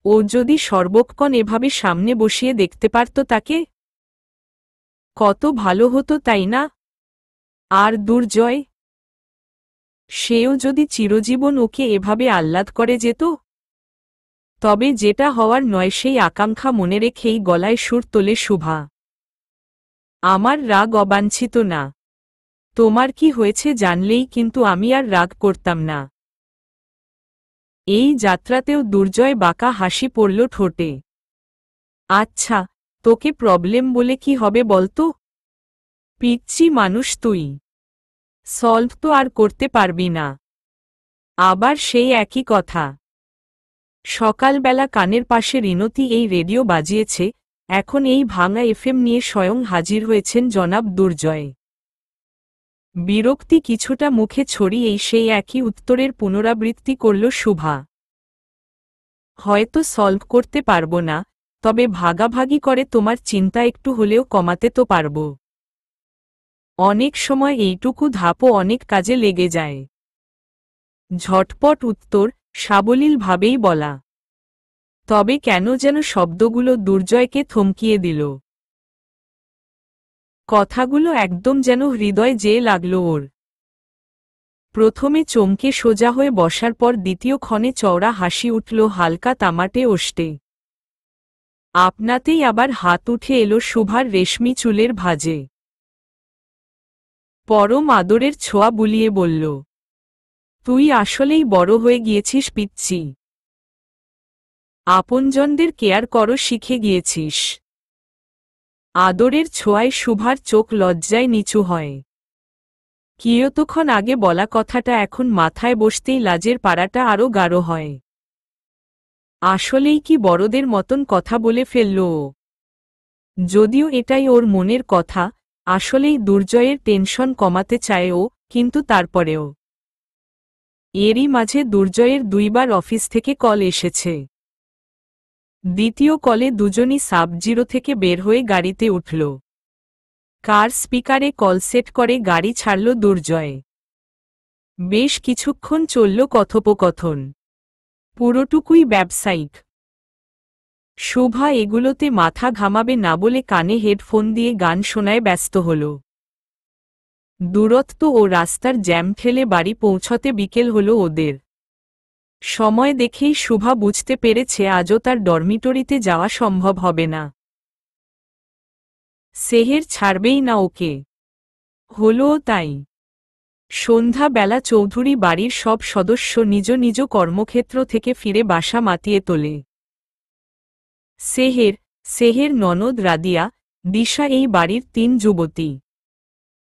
ও যদি সর্বক্ষণ এভাবে সামনে বসিয়ে দেখতে পারত তাকে, কত ভালো হতো, তাই না? আর দুর্জয়, সেও যদি চিরজীবন ওকে এভাবে আহ্লাদ করে যেত। তবে যেটা হওয়ার নয় সেই আকাঙ্ক্ষা মনে রেখেই গলায় সুর তোলে শুভা। আমার রাগ অবাঞ্ছিত না। তোমার কি হয়েছে জানলেই কিন্তু আমি আর রাগ করতাম না। এই যাত্রাতেও দুর্জয় বাঁকা হাসি পড়ল ঠোঁটে। আচ্ছা, তোকে প্রবলেম বলে কি হবে বলতো? পিচ্চি মানুষ তুই। সলভ তো আর করতে পারবি না। আবার সেই একই কথা। সকালবেলা কানের পাশে রিনতি এই রেডিও বাজিয়েছে, এখন এই ভাঙা এফএম নিয়ে স্বয়ং হাজির হয়েছেন জনাব দুর্জয়। বিরক্তি কিছুটা মুখে ছড়িয়েই সেই একই উত্তরের পুনরাবৃত্তি করল শুভা। হয়তো সলভ করতে পারবো না, তবে ভাগাভাগি করে তোমার চিন্তা একটু হলেও কমাতে তো পারব। অনেক সময় এইটুকু ধাপও অনেক কাজে লেগে যায়। ঝটপট উত্তর, সাবলীলভাবেই বলা। তবে কেন যেন শব্দগুলো দুর্জয়কে থমকিয়ে দিল। কথাগুলো একদম যেন হৃদয় যেয়ে লাগল ওর। প্রথমে চমকে সোজা হয়ে বসার পর দ্বিতীয় ক্ষণে চওড়া হাসি উঠল হালকা তামাটে ওষ্টে। আপনাতেই আবার হাত উঠে এলো শুভার রেশমি চুলের ভাঁজে। পরম আদরের ছোঁয়া বুলিয়ে বলল, তুই আসলেই বড় হয়ে গিয়েছিস পিচ্চি। আপনজনদের কেয়ার করো শিখে গিয়েছিস। আদরের ছোঁয়ায় শুভার চোখ লজ্জায় নিচু হয়। কিয়তক্ষণ আগে বলা কথাটা এখন মাথায় বসতেই লাজের পাড়াটা আরও গাঢ় হয়। আসলেই কি বড়দের মতন কথা বলে ফেলল ও। যদিও এটাই ওর মনের কথা, আসলেই দুর্জয়ের টেনশন কমাতে চায় ও, কিন্তু তারপরেও এরই মাঝে দুর্জয়ের 2বার অফিস থেকে কল এসেছে। দ্বিতীয় কলে দুজনই সাব-জিরো থেকে বের হয়ে গাড়িতে উঠল। কার স্পিকারে কল সেট করে গাড়ি ছাড়ল দুর্জয়। বেশ কিছুক্ষণ চলল কথোপকথন, পুরোটুকুই ব্যবসায়িক। শোভা এগুলোতে মাথা ঘামাবে না বলে কানে হেডফোন দিয়ে গান শোনায় ব্যস্ত হল। দূরত্ব ও রাস্তার জ্যাম ঠেলে বাড়ি পৌঁছতে বিকেল হল ওদের। সময় দেখেই শোভা বুঝতে পেরেছে আজও তার ডরমিটরিতে যাওয়া সম্ভব হবে না। সেহের ছাড়বেই না ওকে। হলও তাই। সন্ধ্যাবেলা চৌধুরী বাড়ির সব সদস্য নিজ নিজ কর্মক্ষেত্র থেকে ফিরে বাসা মাতিয়ে তোলে। সেহের ননদ রাদিয়া, দিশা এই বাড়ির 3 যুবতী।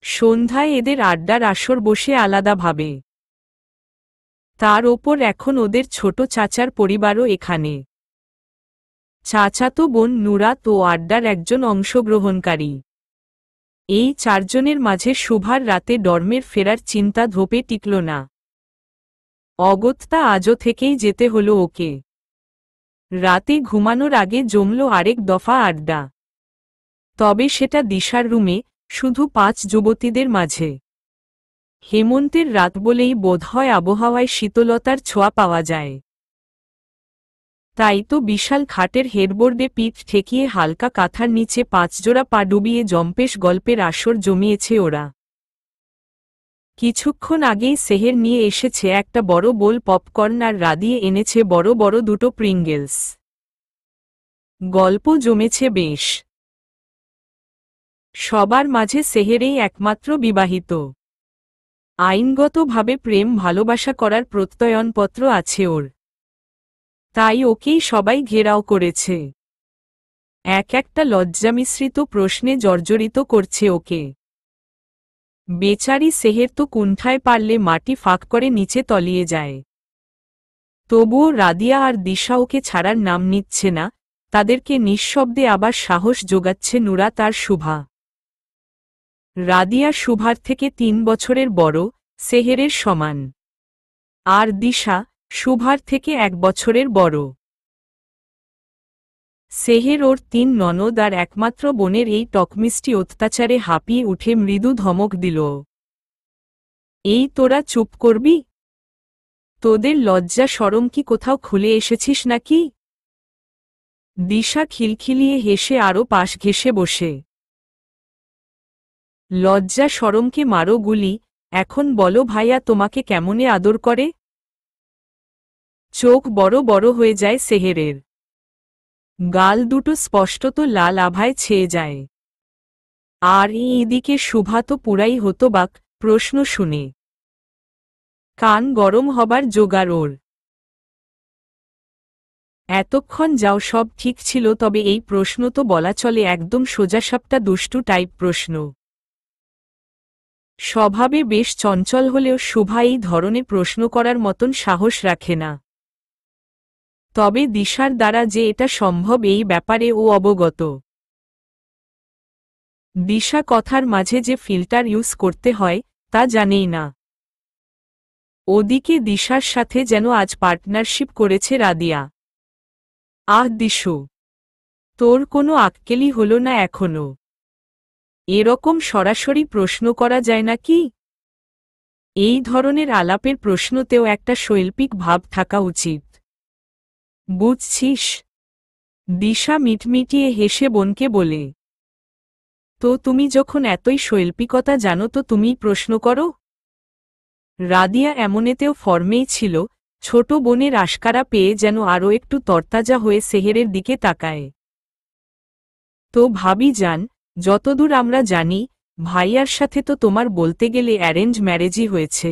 সন্ধ্যায় এদের আড্ডার আসর বসে আলাদাভাবে। তার ওপর এখন ওদের ছোট চাচার পরিবারও এখানে। চাচাতো বোন নুরাত ও আড্ডার একজন অংশগ্রহণকারী। এই 4 জনের মাঝে শোভার রাতে ডর্মের ফেরার চিন্তা ধোপে টিকল না। অগত্যা আজও থেকেই যেতে হলো ওকে। রাতে ঘুমানোর আগে জমল আরেক দফা আড্ডা। তবে সেটা দিশার রুমে, শুধু 5 যুবতীদের মাঝে। হেমন্তের রাত বলেই বোধহয় আবহাওয়ায় শীতলতার ছোঁয়া পাওয়া যায়। তাই তো বিশাল খাটের হেডবোর্ডে পিঠ ঠেকিয়ে হালকা কাঁথার নিচে 5 জোড়া পা ডুবিয়ে জম্পেশ গল্পের আসর জমিয়েছে ওরা। কিছুক্ষণ আগেই সেহের নিয়ে এসেছে একটা বড় বোল পপকর্ন আর রাদিয়ে এনেছে বড় বড় 2টো প্রিঙ্গেলস। গল্প জমেছে বেশ। সবার মাঝে সেহেরেই একমাত্র বিবাহিত। আইনগতভাবে প্রেম ভালোবাসা করার প্রত্যয়নপত্র আছে ওর। তাই ওকেই সবাই ঘেরাও করেছে। একটা লজ্জামিশ্রিত প্রশ্নে জর্জরিত করছে ওকে। বেচারি সেহের তো কুণ্ঠায় পারলে মাটি ফাঁক করে নিচে তলিয়ে যায়। তবুও রাদিয়া আর দিশা ওকে ছাড়ার নাম নিচ্ছে না, তাদেরকে নিঃশব্দে আবার সাহস যোগাচ্ছে নুরাত আর শোভা। রাদিয়া শোভার থেকে 3 বছরের বড়, সেহেরের সমান। আর দিশা, শোভার থেকে 1 বছরের বড়। সেহের ওর 3 ননদ আর একমাত্র বোনের এই টকমিষ্টি অত্যাচারে হাঁপিয়ে উঠে মৃদু ধমক দিল। এই তোরা চুপ করবি? তোদের লজ্জা শরম কি কোথাও খুলে এসেছিস নাকি? দিশা খিলখিলিয়ে হেসে আরও পাশ ঘেঁষে বসে। লজ্জা শরমকে মারো গুলি, এখন বলো ভাইয়া তোমাকে কেমনে আদর করে? চোখ বড় বড় হয়ে যায় সেহেরের। গাল দুটো স্পষ্টত লাল আভায় ছেয়ে যায়। আর এদিকে শোভা তো পুরাই হতবাক প্রশ্ন শুনে। কান গরম হবার জোগাড় ওর। এতক্ষণ যাও সব ঠিক ছিল, তবে এই প্রশ্ন তো বলা চলে একদম সোজাসাপটা দুষ্টু টাইপ প্রশ্ন। স্বভাবে বেশ চঞ্চল হলেও শোভা এই ধরনের প্রশ্ন করার মতন সাহস রাখে না। তবে দিশার দ্বারা যে এটা সম্ভব এই ব্যাপারে ও অবগত। দিশা কথার মাঝে যে ফিল্টার ইউজ করতে হয় তা জানেই না। ওদিকে দিশার সাথে যেন আজ পার্টনারশিপ করেছে রাদিয়া। আহ দিশু, তোর কোনো আক্কেলই হলো না এখনো? এরকম সরাসরি প্রশ্ন করা যায় নাকি? এই ধরনের আলাপের প্রশ্নতেও একটা শৈল্পিক ভাব থাকা উচিত। বুঝছিস? দিশা মিটমিটিয়ে হেসে বোনকে বলে। তো তুমি যখন এতই শৈল্পিকতা জানো তো তুমিই প্রশ্ন করো। রাদিয়া এমনেতেও ফর্মেই ছিল, ছোট বোনের আশকারা পেয়ে যেন আরও একটু তরতাজা হয়ে সেহেরের দিকে তাকায়। তো ভাবি যান, যতদূর আমরা জানি, ভাইয়ার সাথে তো তোমার বলতে গেলে অ্যারেঞ্জ ম্যারেজই হয়েছে।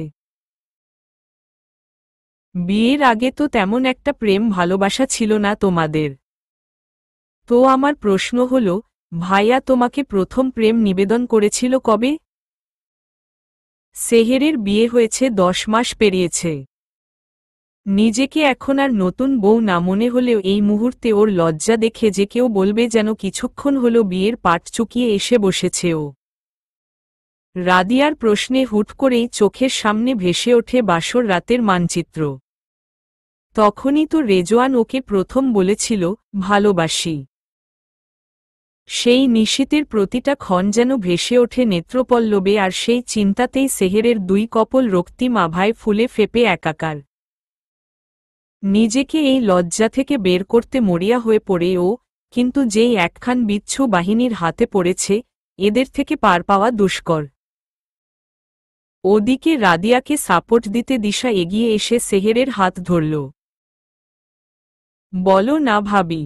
বিয়ের আগে তো তেমন একটা প্রেম ভালোবাসা ছিল না তোমাদের। তো আমার প্রশ্ন হল, ভাইয়া তোমাকে প্রথম প্রেম নিবেদন করেছিল কবে? সেহেরের বিয়ে হয়েছে 10 মাস পেরিয়েছে। নিজেকে এখন আর নতুন বউ না মনে হলেও এই মুহূর্তে ওর লজ্জা দেখে যে কেউ বলবে যেন কিছুক্ষণ হলো বিয়ের পাট চুকিয়ে এসে বসেছে ও। রাদিয়ার প্রশ্নে হুট করেই চোখের সামনে ভেসে ওঠে বাসর রাতের মানচিত্র। তখনই তো রেজওয়ান ওকে প্রথম বলেছিল, ভালোবাসি। সেই নিশীথের প্রতিটা ক্ষণ যেন ভেসে ওঠে নেত্রপল্লবে, আর সেই চিন্তাতেই সেহেরের দুই কপল রক্তিম আভায় ফুলে ফেপে একাকার। নিজেকে এই লজ্জা থেকে বের করতে মরিয়া হয়ে পড়ে ও, কিন্তু যেই একখান বিচ্ছু বাহিনীর হাতে পড়েছে, এদের থেকে পার পাওয়া দুষ্কর। ওদিকে রাদিয়াকে সাপোর্ট দিতে দিশা এগিয়ে এসে সেহেরের হাত ধরল। বলো না ভাবি,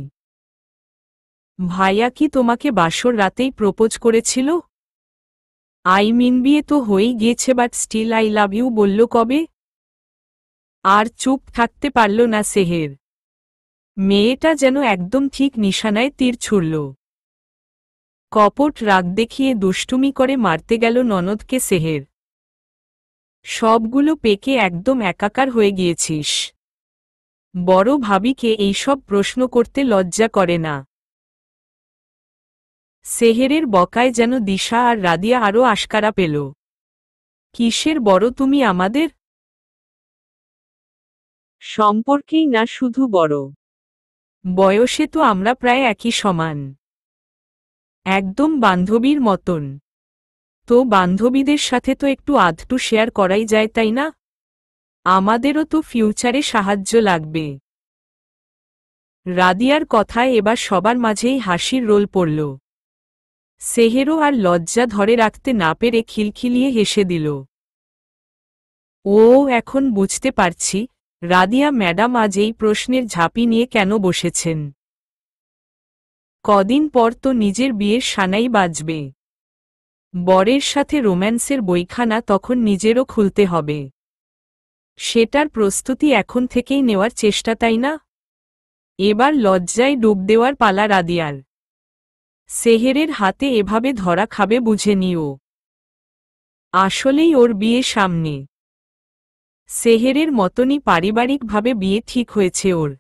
ভাইয়া কি তোমাকে বাসর রাতেই প্রপোজ করেছিল? বিয়ে তো হয়েই গিয়েছে, but still I love you বলল কবে? আর চুপ থাকতে পারল না সেহের। মেয়েটা যেন একদম ঠিক নিশানায় তীর ছুড়ল। কপট রাগ দেখিয়ে দুষ্টুমি করে মারতে গেল ননদকে সেহের। সবগুলো পেকে একদম একাকার হয়ে গিয়েছিস। বড় ভাবিকে এইসব প্রশ্ন করতে লজ্জা করে না? সেহেরের বকায় যেন দিশা আর রাদিয়া আরও আশকারা পেল। কিসের বড় তুমি আমাদের? সম্পর্কেই না শুধু বড়, বয়সে তো আমরা প্রায় একই সমান। একদম বান্ধবীর মতন। তো বান্ধবীদের সাথে তো একটু আধটু শেয়ার করাই যায়, তাই না? আমাদেরও তো ফিউচারে সাহায্য লাগবে। রাদিয়ার কথায় এবার সবার মাঝেই হাসির রোল পড়ল। সেহেরও আর লজ্জা ধরে রাখতে না পেরে খিলখিলিয়ে হেসে দিল। ও, এখন বুঝতে পারছি রাদিয়া ম্যাডাম আজ এই প্রশ্নের ঝাঁপি নিয়ে কেন বসেছেন। কদিন পর তো নিজের বিয়ের সানাই বাজবে। বরের সাথে রোম্যান্সের বইখানা তখন নিজেরও খুলতে হবে। সেটার প্রস্তুতি এখন থেকেই নেওয়ার চেষ্টা, তাই না? এবার লজ্জায় ডুব দেওয়ার পালা রাদিয়ার। সেহেরের হাতে এভাবে ধরা খাবে বুঝে নিও। আসলেই ওর বিয়ে সামনে। সেহেরের মতনই পারিবারিকভাবে বিয়ে ঠিক হয়েছে ওর।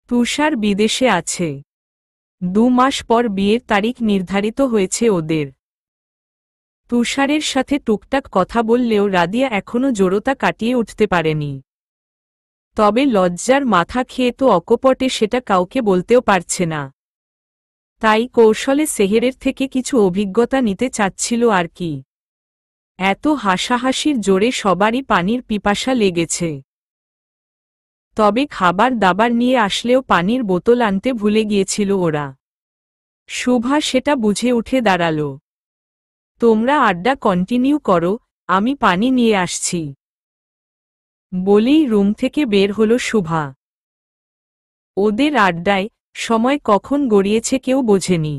তুষার বিদেশে আছে। 2 মাস পর বিয়ের তারিখ নির্ধারিত হয়েছে ওদের। তুষারের সাথে টুকটাক কথা বললেও রাদিয়া এখনো জড়তা কাটিয়ে উঠতে পারেনি। তবে লজ্জার মাথা খেয়ে তো অকপটে সেটা কাউকে বলতেও পারছে না। তাই কৌশলে সেহেরের থেকে কিছু অভিজ্ঞতা নিতে চাচ্ছিল আর কি। এত হাসাহাসির জোরে সবারই পানির পিপাসা লেগেছে। তবে খাবার দাবার নিয়ে আসলেও পানির বোতল আনতে ভুলে গিয়েছিল ওরা। শুভা সেটা বুঝে উঠে দাঁড়াল। তোমরা আড্ডা কন্টিনিউ করো, আমি পানি নিয়ে আসছি বলেই রুম থেকে বের হল শুভা। ওদের আড্ডায় সময় কখন গড়িয়েছে কেউ বোঝেনি।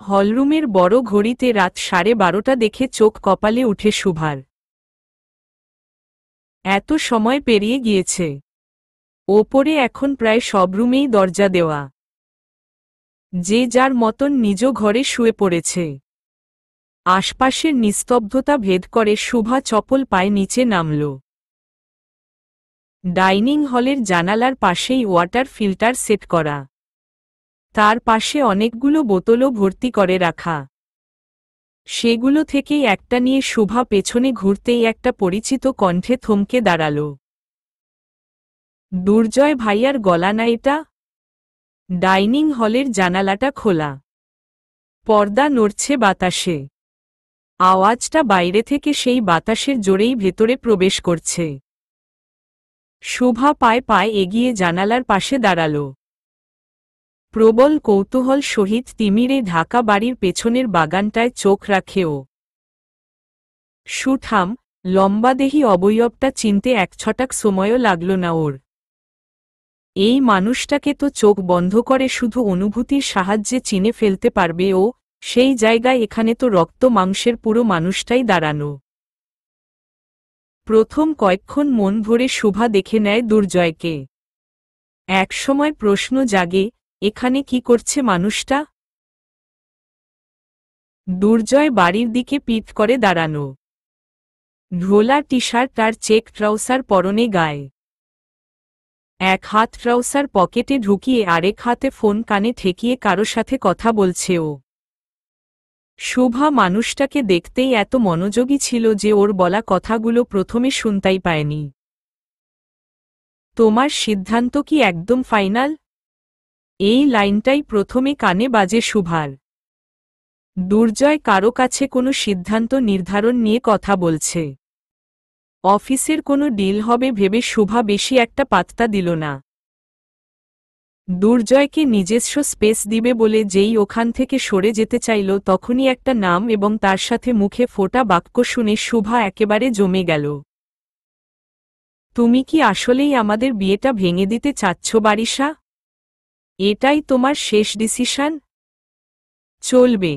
হলরুমের বড় ঘড়িতে রাত 12:30 দেখে চোখ কপালে উঠে শুভার। এত সময় পেরিয়ে গিয়েছে। ওপরে এখন প্রায় সব রুমেই দরজা দেওয়া। যে যার মতন নিজ ঘরে শুয়ে পড়েছে। আশপাশের নিস্তব্ধতা ভেদ করে শুভা চপল পায়ে নিচে নামল। ডাইনিং হলের জানালার পাশেই ওয়াটার ফিল্টার সেট করা। তার পাশে অনেকগুলো বোতলও ভর্তি করে রাখা। সেগুলো থেকেই একটা নিয়ে শুভা পেছনে ঘুরতেই একটা পরিচিত কণ্ঠে থমকে দাঁড়াল। দুর্জয় ভাইয়ার গলা না এটা? ডাইনিং হলের জানালাটা খোলা। পর্দা নড়ছে বাতাসে। আওয়াজটা বাইরে থেকে সেই বাতাসের জোরেই ভেতরে প্রবেশ করছে। শুভা পায়ে পায়ে এগিয়ে জানালার পাশে দাঁড়াল। প্রবল কৌতূহল সহিত তিমিরে ঢাকা বাড়ির পেছনের বাগানটায় চোখ রাখে ও। সুঠাম লম্বাদেহী অবয়বটা চিনতে এক ছটাক সময়ও লাগল না ওর। এই মানুষটাকে তো চোখ বন্ধ করে শুধু অনুভূতির সাহায্যে চিনে ফেলতে পারবে ও, সেই জায়গায় এখানে তো রক্ত মাংসের পুরো মানুষটাই দাঁড়ানো। প্রথম কয়েকক্ষণ মন ভরে শুভা দেখে নেয় দুর্জয়কে। একসময় প্রশ্ন জাগে, এখানে কি করছে মানুষটা? দুর্জয় বাড়ির দিকে পিঠ করে দাঁড়ানো। ঢোলা টি শার্ট আর চেক ট্রাউসার পরনে গায়ে। এক হাত ট্রাউসার পকেটে ঢুকিয়ে আরেক হাতে ফোন কানে ঠেকিয়ে কারো সাথে কথা বলছে ও। শুভা মানুষটাকে দেখতেই এত মনোযোগী ছিল যে ওর বলা কথাগুলো প্রথমে শুনতেই পায়নি। তোমার সিদ্ধান্ত কি একদম ফাইনাল? এই লাইনটাই প্রথমে কানে বাজে শুভার। দুর্জয় কারো কাছে কোনো সিদ্ধান্ত নির্ধারণ নিয়ে কথা বলছে। অফিসের কোনো ডিল হবে ভেবে শুভা বেশি একটা পাত্তা দিল না। দুর্জয়কে নিজস্ব স্পেস দিবে বলে যেই ওখান থেকে সরে যেতে চাইল তখনই একটা নাম এবং তার সাথে মুখে ফোটা বাক্য শুনে শুভা একেবারে জমে গেল। তুমি কি আসলেই আমাদের বিয়েটা ভেঙে দিতে চাচ্ছ বারিশা? এটাই তোমার শেষ ডিসিশন? চলবে।